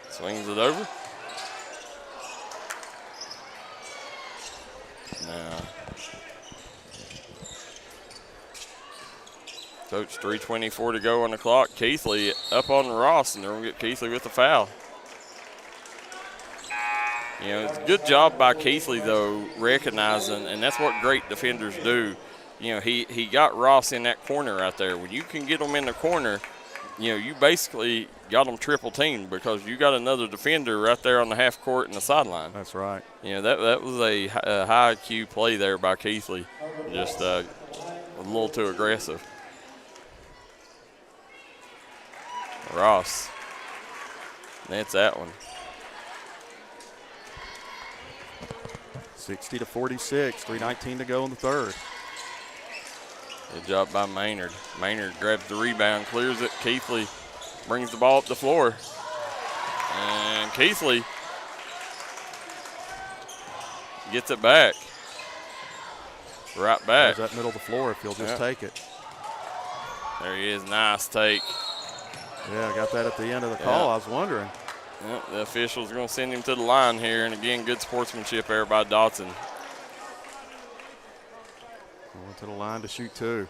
swings it over. Now, Coach, 3:24 to go on the clock. Keathley up on Ross, and they're going to get Keathley with the foul. You know, it's a good job by Keathley, though, recognizing, and that's what great defenders do. You know, he got Ross in that corner right there. When you can get them in the corner, you know, you basically got them triple teamed because you got another defender right there on the half court and the sideline. That's right. You know, that was a high IQ play there by Keathley. Just a little too aggressive. Ross. That's that one. 60-46, 3:19 to go in the third. Good job by Maynard. Maynard grabs the rebound, clears it. Keathley brings the ball up the floor. And Keathley gets it back. Right back. There's that middle of the floor if he'll just take it. There he is. Nice take. Yeah, I got that at the end of the call. I was wondering. Yep, the official's going to send him to the line here. And again, good sportsmanship there by Dotson. Going to the line to shoot two.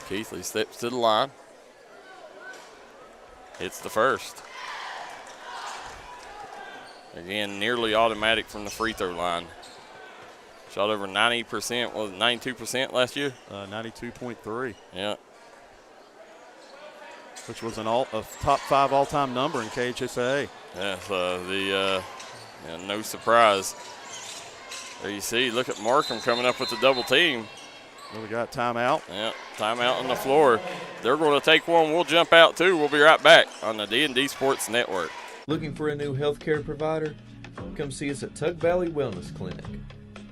Keathley steps to the line. Hits the first. Again, nearly automatic from the free throw line. Shot over 90%, was it 92% last year? 92.3. Yeah. Which was a top 5 all-time number in KHSAA. Yeah, no surprise. There you see, look at Markham coming up with the double team. Well, we got timeout. Yeah, timeout on the floor. They're going to take one. We'll jump out too. We'll be right back on the D&D Sports Network. Looking for a new healthcare provider? Come see us at Tug Valley Wellness Clinic.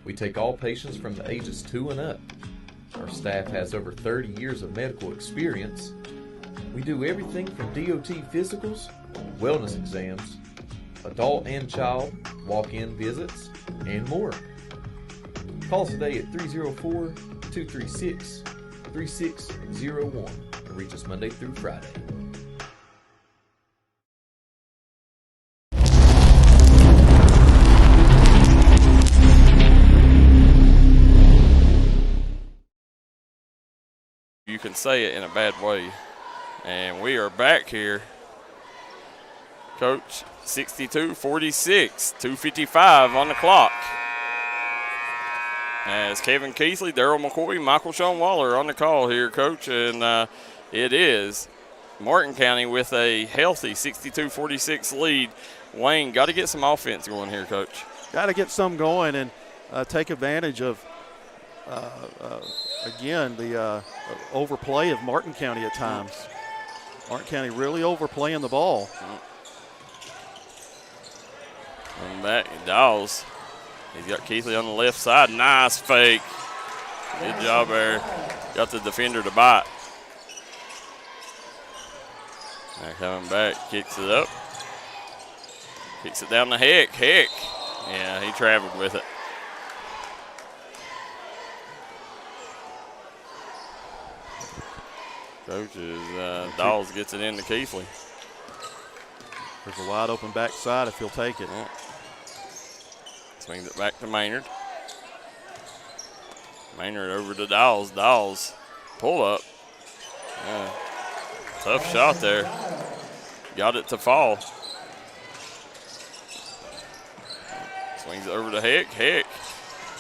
We take all patients from the ages 2 and up. Our staff has over 30 years of medical experience. We do everything from DOT physicals, wellness exams, adult and child, walk-in visits, and more. Call us today at 304-236-3601 and reach us Monday through Friday. You can say it in a bad way. And we are back here. Coach, 62-46, 2:55 on the clock. As Kevin Keathley, Darryl McCoy, Michael Sean Waller on the call here, Coach. And it is Martin County with a healthy 62-46 lead. Wayne, got to get some offense going here, Coach. Got to get some going and take advantage of, again, the overplay of Martin County at times. Martin County really overplaying the ball. And back, Dawes. He's got Keathley on the left side. Nice fake. Good job there. Got the defender to bite. Now coming back, kicks it up. Kicks it down to Heck. Heck. Yeah, he traveled with it. Coaches, Dawes gets it into Keathley. There's a wide open backside if he'll take it. Yeah. Swings it back to Maynard. Maynard over to Dawes. Dawes, pull up. Yeah. Tough shot there. Got it to fall. Swings it over to Heck. Heck.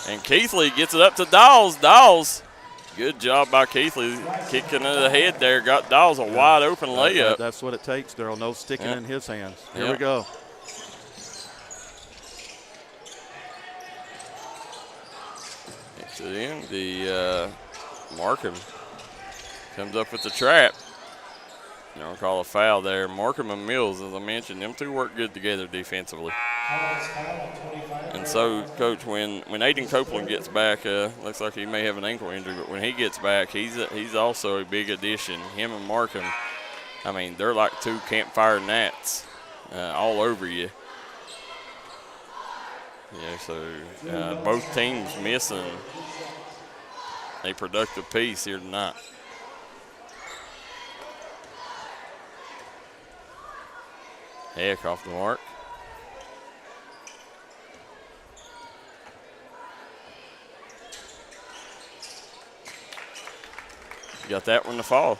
And Keathley gets it up to Dawes. Dawes Good job by Keathley, kicking to the head there. Got Dawes a wide open layup. That's what it takes, Darryl. No sticking in his hands. Here Yep. we go. To the end, the Markham comes up with the trap. You don't call a foul there. Markham and Mills, as I mentioned, them two work good together defensively. And so, Coach, when Aiden Copeland gets back, looks like he may have an ankle injury, but when he gets back, he's also a big addition. Him and Markham, I mean, they're like two campfire gnats all over you. Yeah, so both teams missing a productive piece here tonight. Heck off the mark. Got that one to fall.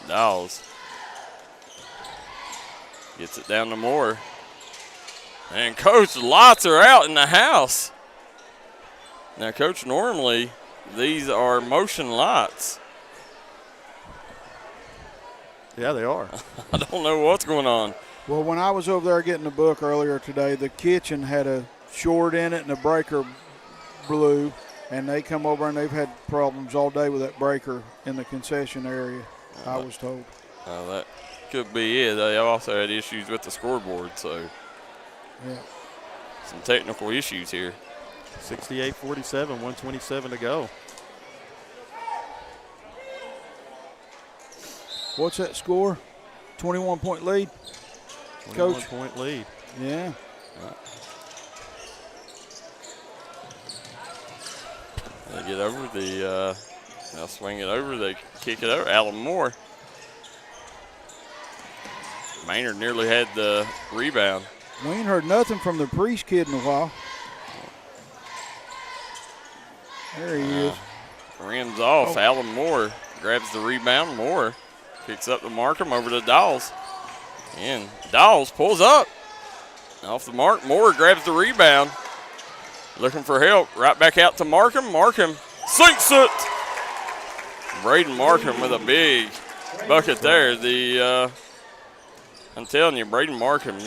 Dawes gets it down to Moore. And Coach, lights are out in the house. Now, Coach, normally these are motion lights. Yeah, they are. I don't know what's going on. Well, when I was over there getting the book earlier today, the kitchen had a short in it and the breaker blew, and they come over and they've had problems all day with that breaker in the concession area, I was told. That could be it. They also had issues with the scoreboard, so yeah, some technical issues here. 68-47, 127 to go. What's that score? 21-point lead? 21-point lead. Yeah. They get over they'll swing it over, they kick it over. Alan Moore. Maynard nearly had the rebound. We ain't heard nothing from the Priest kid in a while. There he is. Rims off. Alan Moore grabs the rebound. Moore kicks up to Markham over to Dawes. And Dawes pulls up. Off the mark. Moore grabs the rebound. Looking for help. Right back out to Markham. Markham sinks it. Braden Markham with a big bucket there. I'm telling you, Braden Markham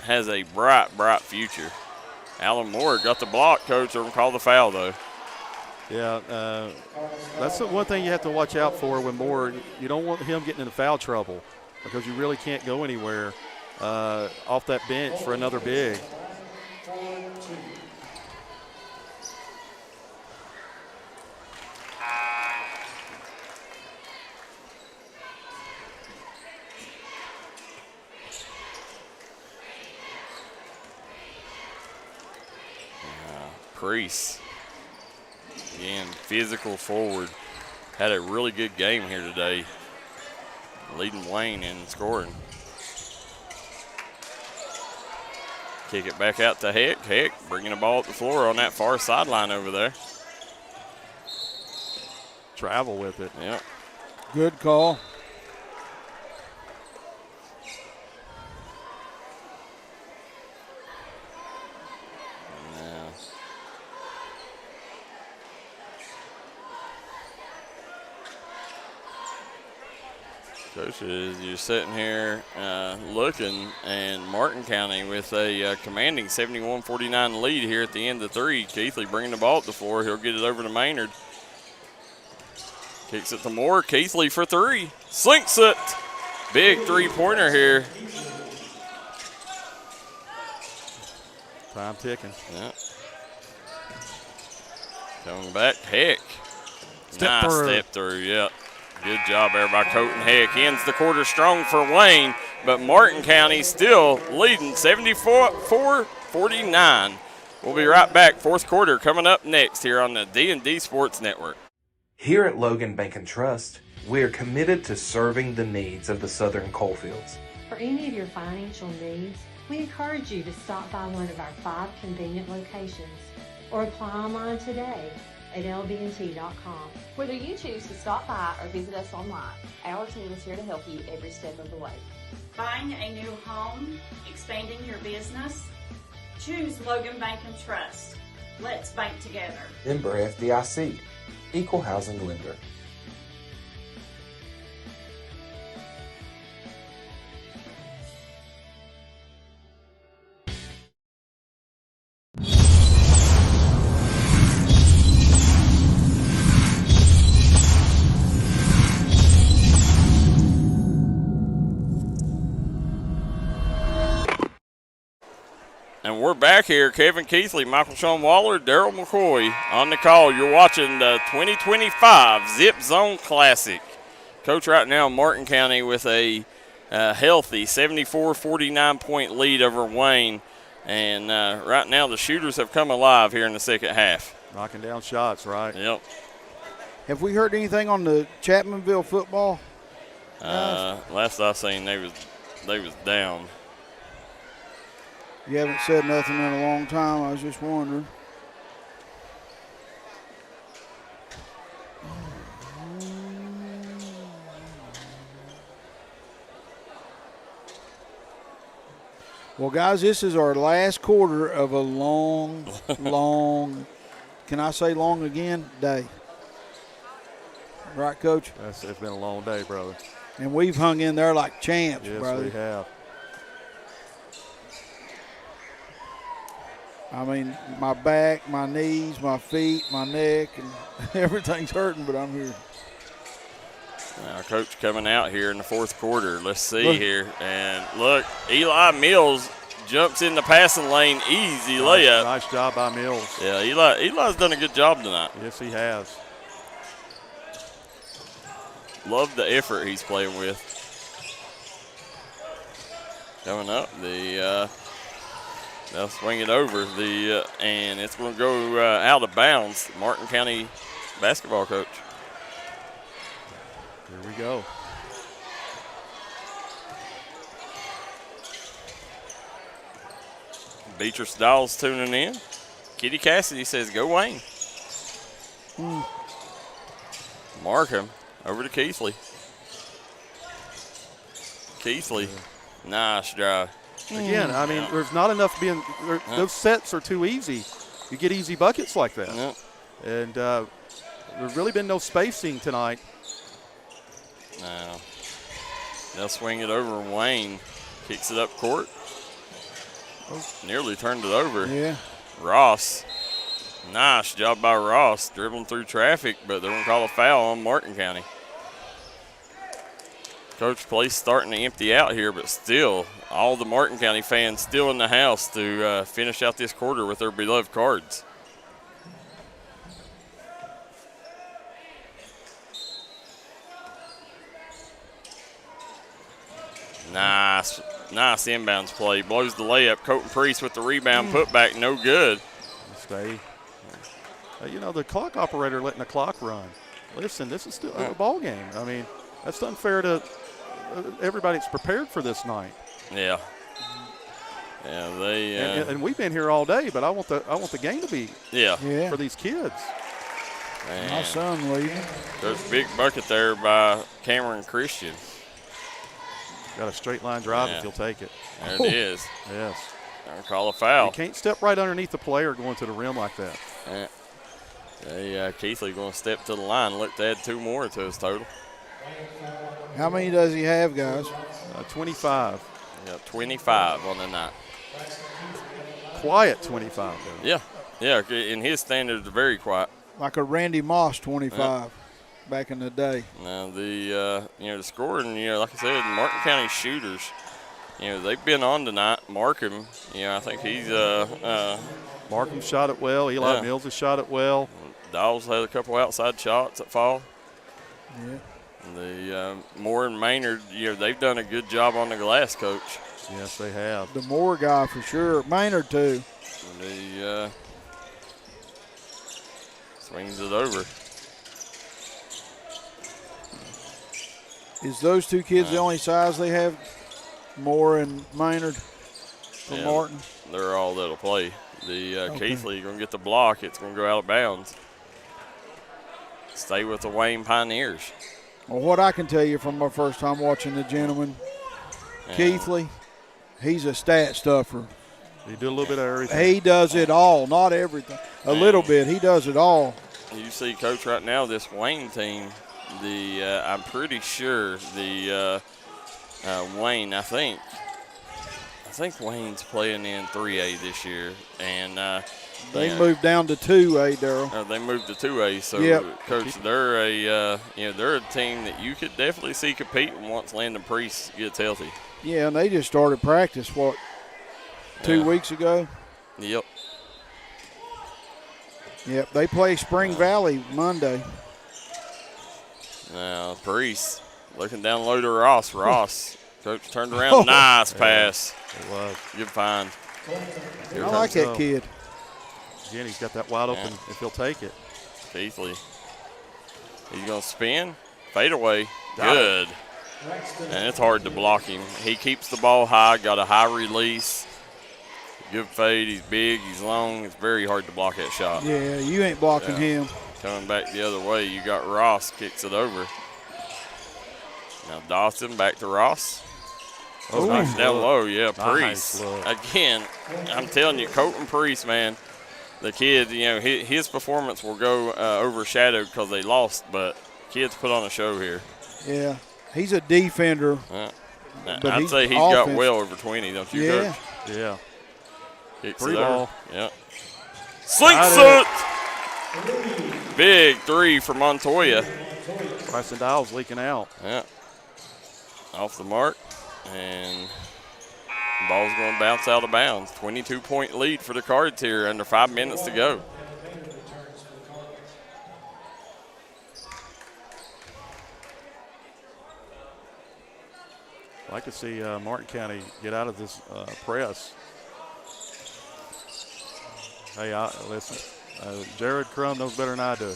has a bright, bright future. Alan Moore got the block, Coach. They're going to call the foul, though. Yeah, that's the one thing you have to watch out for with Moore. You don't want him getting into foul trouble because you really can't go anywhere off that bench for another big. Priest, again, physical forward, had a really good game here today, leading Wayne in scoring. Kick it back out to Heck. Heck bringing the ball up the floor on that far sideline over there. Travel with it. Yep. Good call. Coaches, you're sitting here looking, and Martin County with a commanding 71-49 lead here at the end of three. Keathley bringing the ball up the floor. He'll get it over to Maynard. Kicks it to Moore. Keathley for three. Slinks it. Big three-pointer here. Time ticking. Yep. Coming back, Heck. Step through, yep. Good job there by Colton Heck. Ends the quarter strong for Wayne, but Martin County still leading 74-49. We'll be right back. Fourth quarter coming up next here on the D&D Sports Network. Here at Logan Bank and Trust, we are committed to serving the needs of the Southern coalfields. For any of your financial needs, we encourage you to stop by one of our 5 convenient locations or apply online today at lbnt.com. Whether you choose to stop by or visit us online, our team is here to help you every step of the way. Buying a new home, expanding your business, Choose Logan Bank and Trust. Let's bank together. Member FDIC, Equal Housing Lender. And we're back here. Kevin Keathley, Michael Sean Waller, Darryl McCoy on the call. You're watching the 2025 Zip Zone Classic. Coach, right now, Martin County with a healthy 74-49 point lead over Wayne. And right now, the shooters have come alive here in the second half. Knocking down shots, right? Yep. Have we heard anything on the Chapmanville football? Last I seen, they was down. You haven't said nothing in a long time. I was just wondering. Well, guys, this is our last quarter of a long, can I say long again, day. Right, Coach? It's been a long day, brother. And we've hung in there like champs, brother. Yes, we have. I mean, my back, my knees, my feet, my neck, and everything's hurting, but I'm here. Now, Coach coming out here in the fourth quarter. Let's see here. And look, Eli Mills jumps in the passing lane. Easy layup. Nice job by Mills. Yeah, Eli's done a good job tonight. Yes, he has. Love the effort he's playing with. Coming up, they'll swing it over and it's going to go out of bounds. Martin County basketball coach. Here we go. Beatrice Dawes tuning in. Kitty Cassidy says, "Go Wayne." Markham over to Keathley. Keathley, nice drive. Again, I mean, there's not enough being – those sets are too easy. You get easy buckets like that. Yep. And there's really been no spacing tonight. Now, they'll swing it over. Wayne kicks it up court. Nearly turned it over. Yeah. Ross, nice job by Ross, dribbling through traffic, but they're going to call a foul on Martin County. Coach, place starting to empty out here, but still, all the Martin County fans still in the house to finish out this quarter with their beloved Cards. Nice inbounds play. Blows the layup. Colton Priest with the rebound. Put back, no good. Stay. You know, the clock operator letting the clock run. Listen, this is still a ball game. I mean, that's unfair to everybody that's prepared for this night. Yeah. Yeah, they. And we've been here all day, but I want the game to be. Yeah. For these kids. Man. My son leaving. There's a big bucket there by Cameron Christian. Got a straight line drive if you'll take it. There it is. Yes. I'll call a foul. You can't step right underneath the player going to the rim like that. Yeah. Keathley going to step to the line. Look to add 2 more to his total. How many does he have, guys? 25. Yeah, 25 on the night. Quiet 25, though. Yeah. Yeah, in his standards, very quiet. Like a Randy Moss 25 back in the day. Now, the scoring, like I said, Martin County shooters, they've been on tonight. Markham, I think he's Markham shot it well. Eli Mills has shot it well. Dawes had a couple outside shots that fall. Yeah. The Moore and Maynard, they've done a good job on the glass, Coach. Yes, they have. The Moore guy for sure. Maynard, too. The swings it over. Is those 2 kids the only size they have? Moore and Maynard for Martin? They're all that'll play. The Keathley going to get the block. It's going to go out of bounds. Stay with the Wayne Pioneers. Well, what I can tell you from my first time watching the gentleman, Keathley, he's a stat stuffer. He did a little bit of everything. He does it all, not everything. A little bit. He does it all. You see, Coach, right now, this Wayne team, I'm pretty sure the Wayne, I think Wayne's playing in 3A this year, and they moved down to 2A, Darryl. They moved to 2A, so Coach, they're they're a team that you could definitely see competing once Landon Priest gets healthy. Yeah, and they just started practice 2 weeks ago. Yep. Yep, they play Spring Valley Monday. Now Priest looking down low to Ross. Coach turned around, nice pass. It was. Good find. I like that kid. Again, he's got that wide open if he'll take it. Keathley. He's going to spin. Fade away. Good. And it's hard to block him. He keeps the ball high, got a high release. Good fade. He's big, he's long. It's very hard to block that shot. Yeah, you ain't blocking him. Coming back the other way, you got Ross, kicks it over. Now Dawson back to Ross. Knocks down low, Priest. Again, I'm telling you, Colton Priest, man, the kid, his performance will go overshadowed because they lost, but kids put on a show here. Yeah, he's a defender. I'd say he's got well over 20, don't you, Coach? Yeah. Kicks Free it ball. over. Yeah. Slinks it! Big three for Montoya. Bryson Dial's leaking out. Yeah. Off the mark. And the ball's going to bounce out of bounds. 22-point lead for the Cards here, under 5 minutes to go. I'd like to see Martin County get out of this press. Hey, listen, Jared Crum knows better than I do.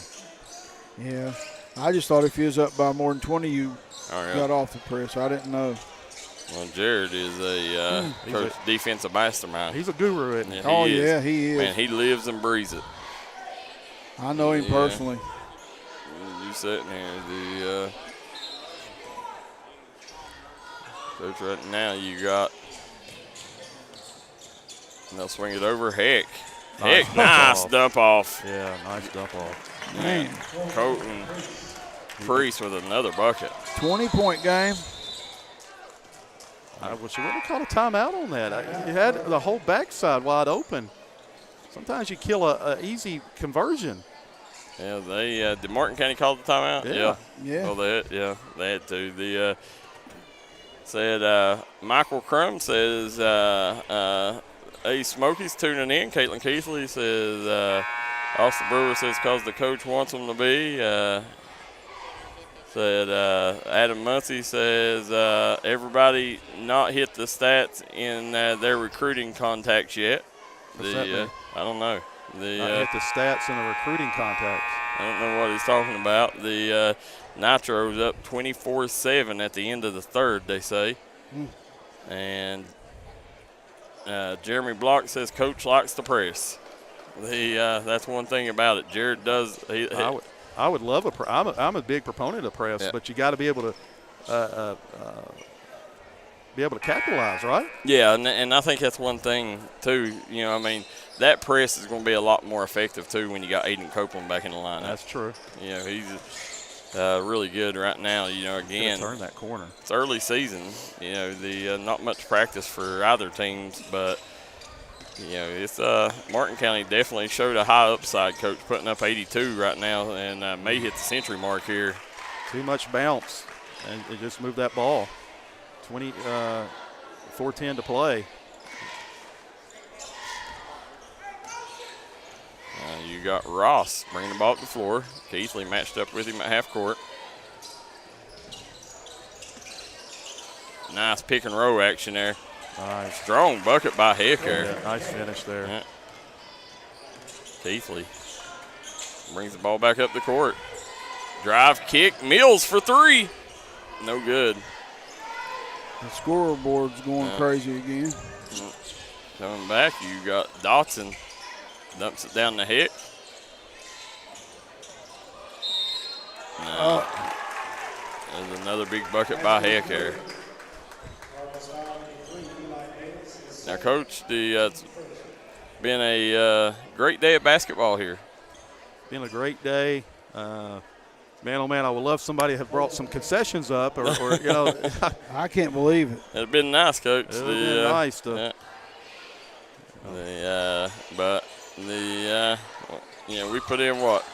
Yeah, I just thought if you was up by more than 20, you got off the press. I didn't know. Well, Jared is a defensive mastermind. He's a guru, isn't he? Yeah, he is. Man, he lives and breathes it. I know him personally. You sitting here, Coach, right now you got, and they'll swing it over. Heck, nice dump off. Yeah, nice dump off. Man. Colton Priest with another bucket. 20-point game. I wish you would have called a timeout on that. You had the whole backside wide open. Sometimes you kill an easy conversion. Yeah, they did Martin County call the timeout? Yeah. Well, they had to. The said Michael Crum says, hey, Smokey's tuning in. Caitlin Keathley says, Austin Brewer says, because the coach wants them to be. Said Adam Muncie says, everybody not hit the stats in their recruiting contacts yet. I don't know. Not hit the stats in the recruiting contacts. I don't know what he's talking about. The Nitro's up 24-7 at the end of the third, they say. And Jeremy Block says Coach likes to press. That's one thing about it. Jared does. I would love I'm a big proponent of press, but you got to be able to capitalize, right? Yeah, and I think that's one thing too. That press is going to be a lot more effective too when you got Aiden Copeland back in the lineup. That's true. He's really good right now. Again, turn that corner. It's early season. Not much practice for either teams, but it's Martin County definitely showed a high upside, Coach, putting up 82 right now and may hit the century mark here. Too much bounce, and it just moved that ball. 4:10 to play. You got Ross bringing the ball up the floor. Keathley matched up with him at half court. Nice pick and roll action there. Nice. Strong bucket by Hecker. Yeah, nice finish there. Yeah. Keathley brings the ball back up the court. Drive, kick, Mills for three. No good. The scoreboard's going crazy again. Coming back, you got Dotson. Dumps it down the Heck. There's another big bucket by Heck there. Now, Coach, it's been a great day of basketball here. Been a great day. Man, oh man, I would love somebody to have brought some concessions up, or you know. I can't believe it. It'd been nice, Coach. It'd been nice to. We put in what?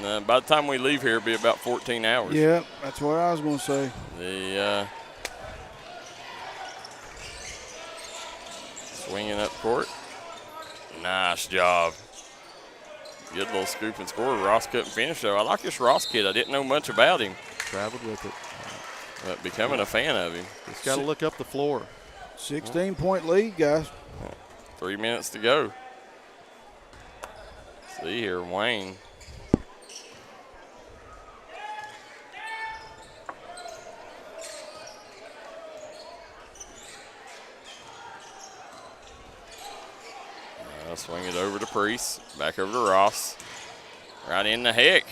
And, by the time we leave here, it'll be about 14 hours. Yeah, that's what I was going to say. Swinging up court. Nice job. Good little scoop and score. Ross couldn't finish, though. I like this Ross kid. I didn't know much about him. Traveled with it. But becoming a fan of him. Just got to look up the floor. 16-point lead, guys. 3 minutes to go. See here, Wayne. Swing it over to Priest. Back over to Ross. Right in the Heck.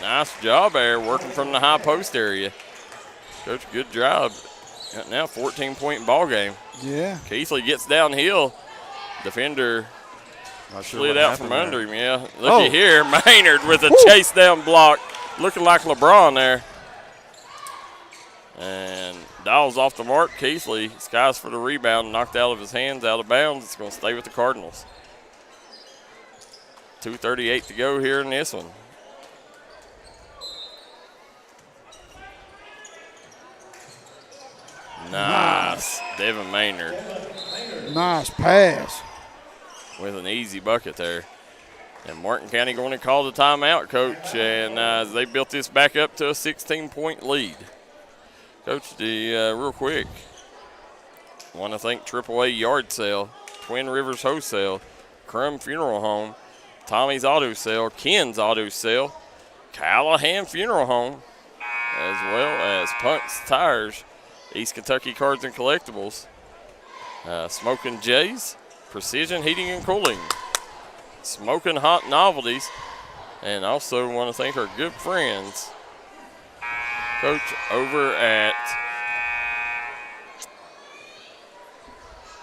Nice job there, working from the high post area. Coach, good job. Got now 14-point ball game. Yeah. Keathley gets downhill. Defender slid out from under him, yeah. Looky here, Maynard with a chase down block. Looking like LeBron there. And Dawes off the mark. Keathley skies for the rebound, knocked out of his hands, out of bounds. It's going to stay with the Cardinals. 2:38 to go here in this one. Nice. Devin Maynard. Nice pass. With an easy bucket there. And Martin County going to call the timeout, Coach, and they built this back up to a 16-point lead. Coach, real quick, want to thank AAA Yard Sale, Twin Rivers Wholesale, Crum Funeral Home, Tommy's Auto Sale, Ken's Auto Sale, Callahan Funeral Home, as well as Punk's Tires, East Kentucky Cards and Collectibles, Smoking Jay's, Precision Heating and Cooling, Smoking Hot Novelties, and also want to thank our good friends, Coach, over at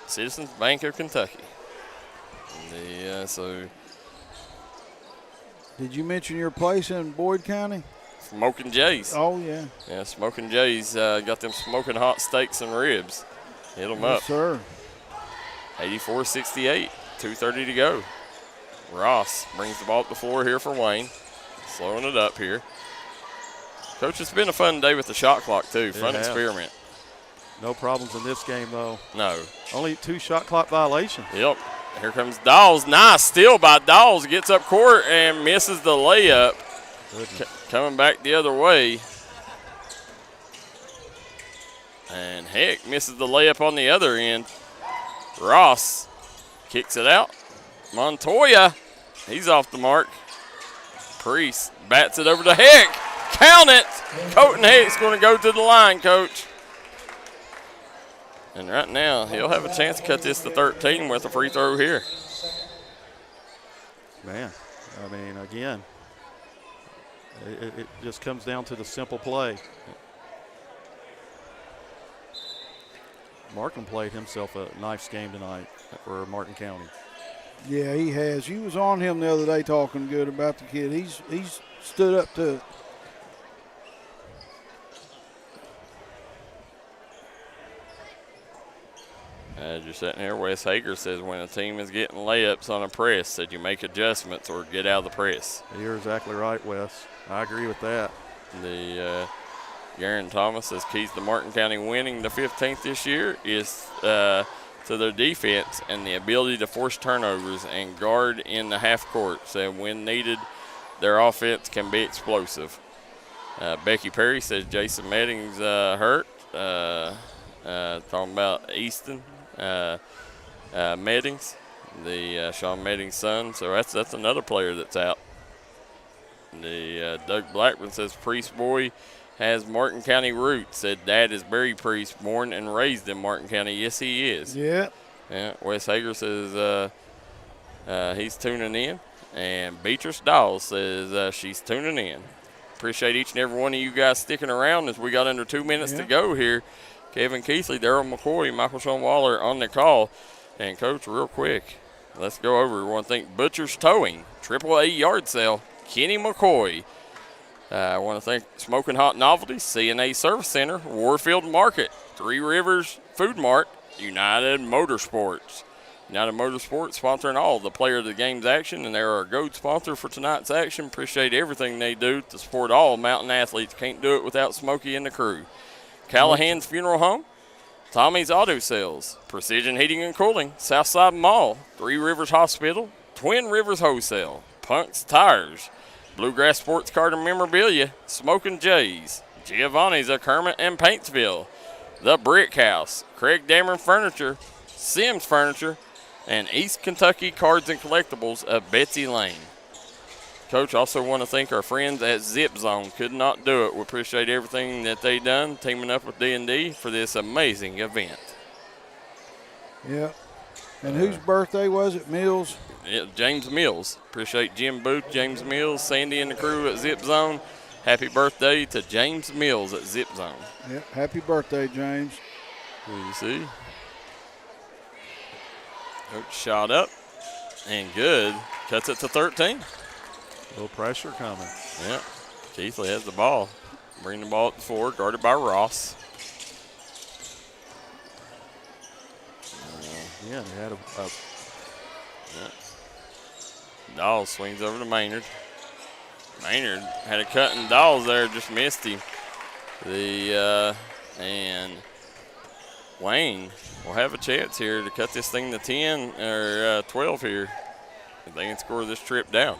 Citizens Bank of Kentucky. Did you mention your place in Boyd County? Smoking Jay's. Oh, yeah. Yeah, Smoking Jay's got them smoking hot steaks and ribs. Hit them up. Yes, sir. 84-68, 2:30 to go. Ross brings the ball up the floor here for Wayne. Slowing it up here. Coach, it's been a fun day with the shot clock, too. Fun experiment. No problems in this game, though. No. Only 2 shot clock violations. Yep. Here comes Dawes. Nice steal by Dawes. Gets up court and misses the layup. Coming back the other way. And Heck misses the layup on the other end. Ross kicks it out. Montoya, he's off the mark. Priest bats it over to Heck. Count it. Colton Heck's going to go to the line, Coach. And right now, he'll have a chance to cut this to 13 with a free throw here. Man, I mean, again, it just comes down to the simple play. Markham played himself a nice game tonight for Martin County. Yeah, he has. You was on him the other day talking good about the kid. He's stood up to it. As you're sitting here, Wes Hager says when a team is getting layups on a press, that you make adjustments or get out of the press. You're exactly right, Wes. I agree with that. Garen Thomas says keys to Martin County winning the 15th this year is to their defense and the ability to force turnovers and guard in the half court. So when needed, their offense can be explosive. Becky Perry says Jason Medding's hurt. Talking about Easton Meddings, the Sean Medding's son. So that's another player that's out. Doug Blackburn says Priest boy has Martin County roots. Said dad is Barry Priest, born and raised in Martin County. Yes, he is. Yeah. Wes Hager says he's tuning in. And Beatrice Dawes says she's tuning in. Appreciate each and every one of you guys sticking around as we got under 2 minutes to go here Kevin Keathley, Darryl McCoy, Michael Sean Waller on the call. And, Coach, real quick, let's go over. We want to thank Butcher's Towing, AAA Yard Sale, Kenny McCoy. I want to thank Smoking Hot Novelties, CNA Service Center, Warfield Market, Three Rivers Food Mart, United Motorsports. United Motorsports sponsoring all the player of the game's action, and they're our GOAT sponsor for tonight's action. Appreciate everything they do to support all mountain athletes. Can't do it without Smokey and the crew. Callahan's Funeral Home, Tommy's Auto Sales, Precision Heating and Cooling, Southside Mall, Three Rivers Hospital, Twin Rivers Wholesale, Punk's Tires, Bluegrass Sports Card and Memorabilia, Smoking Jays, Giovanni's of Kermit and Paintsville, The Brick House, Craig Dameron Furniture, Sims Furniture, and East Kentucky Cards and Collectibles of Betsy Lane. Coach, also want to thank our friends at Zip Zone. Could not do it. We appreciate everything that they done, teaming up with D&D for this amazing event. Yeah. And whose birthday was it, Mills? Yeah, James Mills. Appreciate Jim Booth, James Mills, Sandy and the crew at Zip Zone. Happy birthday to James Mills at Zip Zone. Yep, happy birthday, James. You see. Coach shot up and good. Cuts it to 13. A little pressure coming. Yep. Keathley has the ball. Bring the ball up the floor, guarded by Ross. Yeah, they had a Dawes swings over to Maynard. Maynard had a cut and Dawes there, just missed him. And Wayne will have a chance here to cut this thing to 10 or 12 here. If they can score this trip down.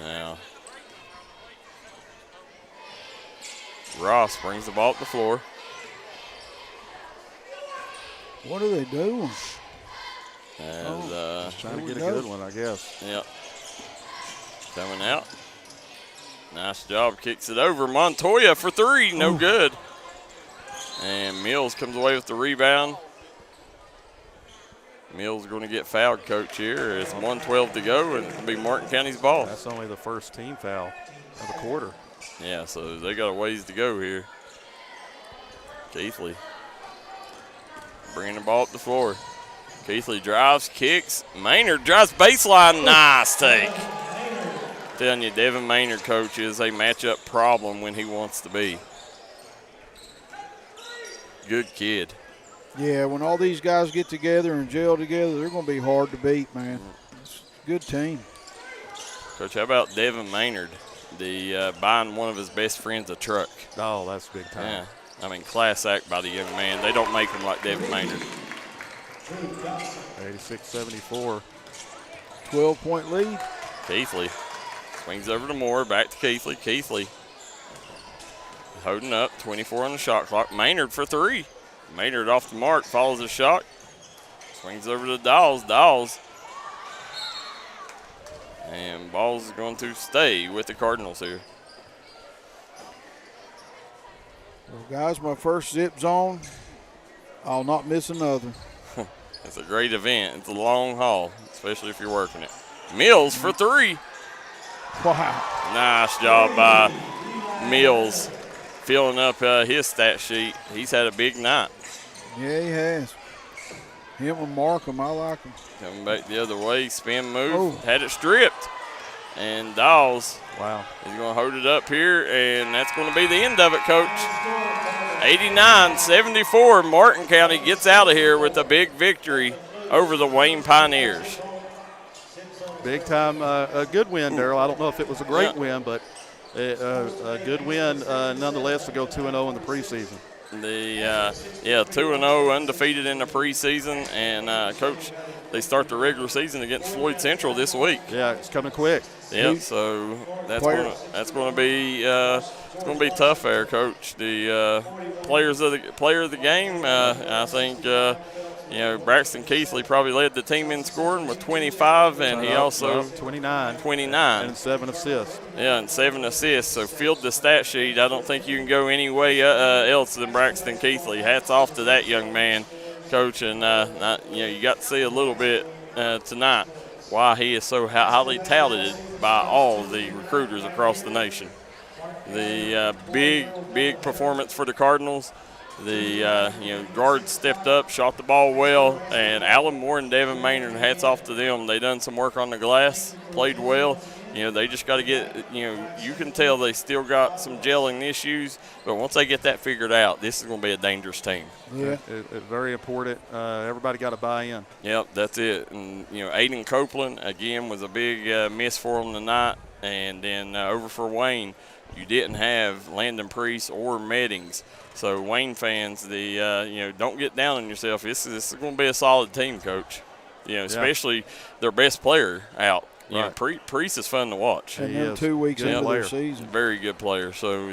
Now, Ross brings the ball up the floor. What are they doing? And, trying to get a good one, I guess. Yep. Coming out. Nice job. Kicks it over. Montoya for three. No good. And Mills comes away with the rebound. Mills going to get fouled, Coach, here. It's 1:12 to go, and it'll be Martin County's ball. That's only the first team foul of the quarter. Yeah, so they got a ways to go here. Keathley bringing the ball up the floor. Keathley drives, kicks. Maynard drives baseline. Nice take. Telling you, Devin Maynard, Coach, is a matchup problem when he wants to be. Good kid. Yeah, when all these guys get together and gel together, they're going to be hard to beat, man. It's a good team. Coach, how about Devin Maynard, buying one of his best friends a truck? Oh, that's big time. Yeah, I mean, class act by the young man. They don't make them like Devin Maynard. 86-74. 12-point lead. Keathley swings over to Moore, back to Keathley. Keathley holding up, 24 on the shot clock. Maynard for three. Maynard off the mark, follows the shot. Swings over to Dawes. Dawes. And ball's is going to stay with the Cardinals here. Well, guys, my first Zip Zone. I'll not miss another. It's a great event. It's a long haul, especially if you're working it. Mills for three. Wow. Nice job by Mills filling up his stat sheet. He's had a big night. Yeah, he has. Him and Markham, I like him. Coming back the other way, spin move, had it stripped. And Dawes, wow, he's going to hold it up here, and that's going to be the end of it, Coach. 89-74, Martin County gets out of here with a big victory over the Wayne Pioneers. Big time, a good win, Darryl. I don't know if it was a great win, but a good win nonetheless to go 2-0 in the preseason. 2-0, undefeated in the preseason, and Coach, they start the regular season against Floyd Central this week. Yeah, it's coming quick. Yep, so that's going to be it's going to be tough there, Coach. The player of the game, I think. Braxton Keathley probably led the team in scoring with 25, and he also 29 and 7 assists. Yeah, and 7 assists. So field the stat sheet. I don't think you can go any way else than Braxton Keathley. Hats off to that young man, Coach, and you got to see a little bit tonight why he is so highly touted by all the recruiters across the nation. The big performance for the Cardinals. The guards stepped up, shot the ball well, and Alan Moore and Devin Maynard, hats off to them. They done some work on the glass, played well. They just got to get, you can tell they still got some gelling issues, but once they get that figured out, this is going to be a dangerous team. Yeah. It's very important. Everybody got to buy in. Yep, that's it. And, Aiden Copeland, again, was a big miss for them tonight. And then over for Wayne, you didn't have Landon Priest or Meddings. So, Wayne fans, don't get down on yourself. This is going to be a solid team, Coach. Especially their best player out. Right. Priest is fun to watch. And then 2 weeks into their season. Very good player. So,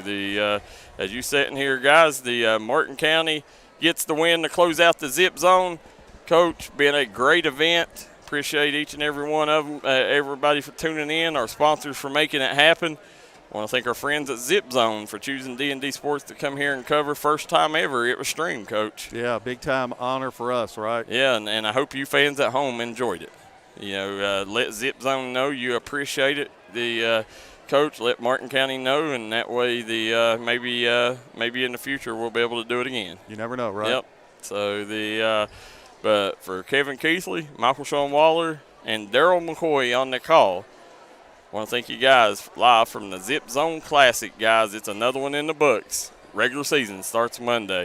as you sitting here, guys, the Martin County gets the win to close out the Zip Zone. Coach, been a great event. Appreciate each and every one of them, everybody for tuning in, our sponsors for making it happen. I want to thank our friends at Zip Zone for choosing D&D Sports to come here and cover. First time ever it was streamed, Coach. Yeah, big time honor for us, right? Yeah, and I hope you fans at home enjoyed it. Let Zip Zone know you appreciate it. The Coach, let Martin County know, and that way maybe in the future we'll be able to do it again. You never know, right? Yep. So but for Kevin Keathley, Michael Sean Waller, and Darryl McCoy on the call, I want to thank you guys live from the Zip Zone Classic, guys. It's another one in the books. Regular season starts Monday.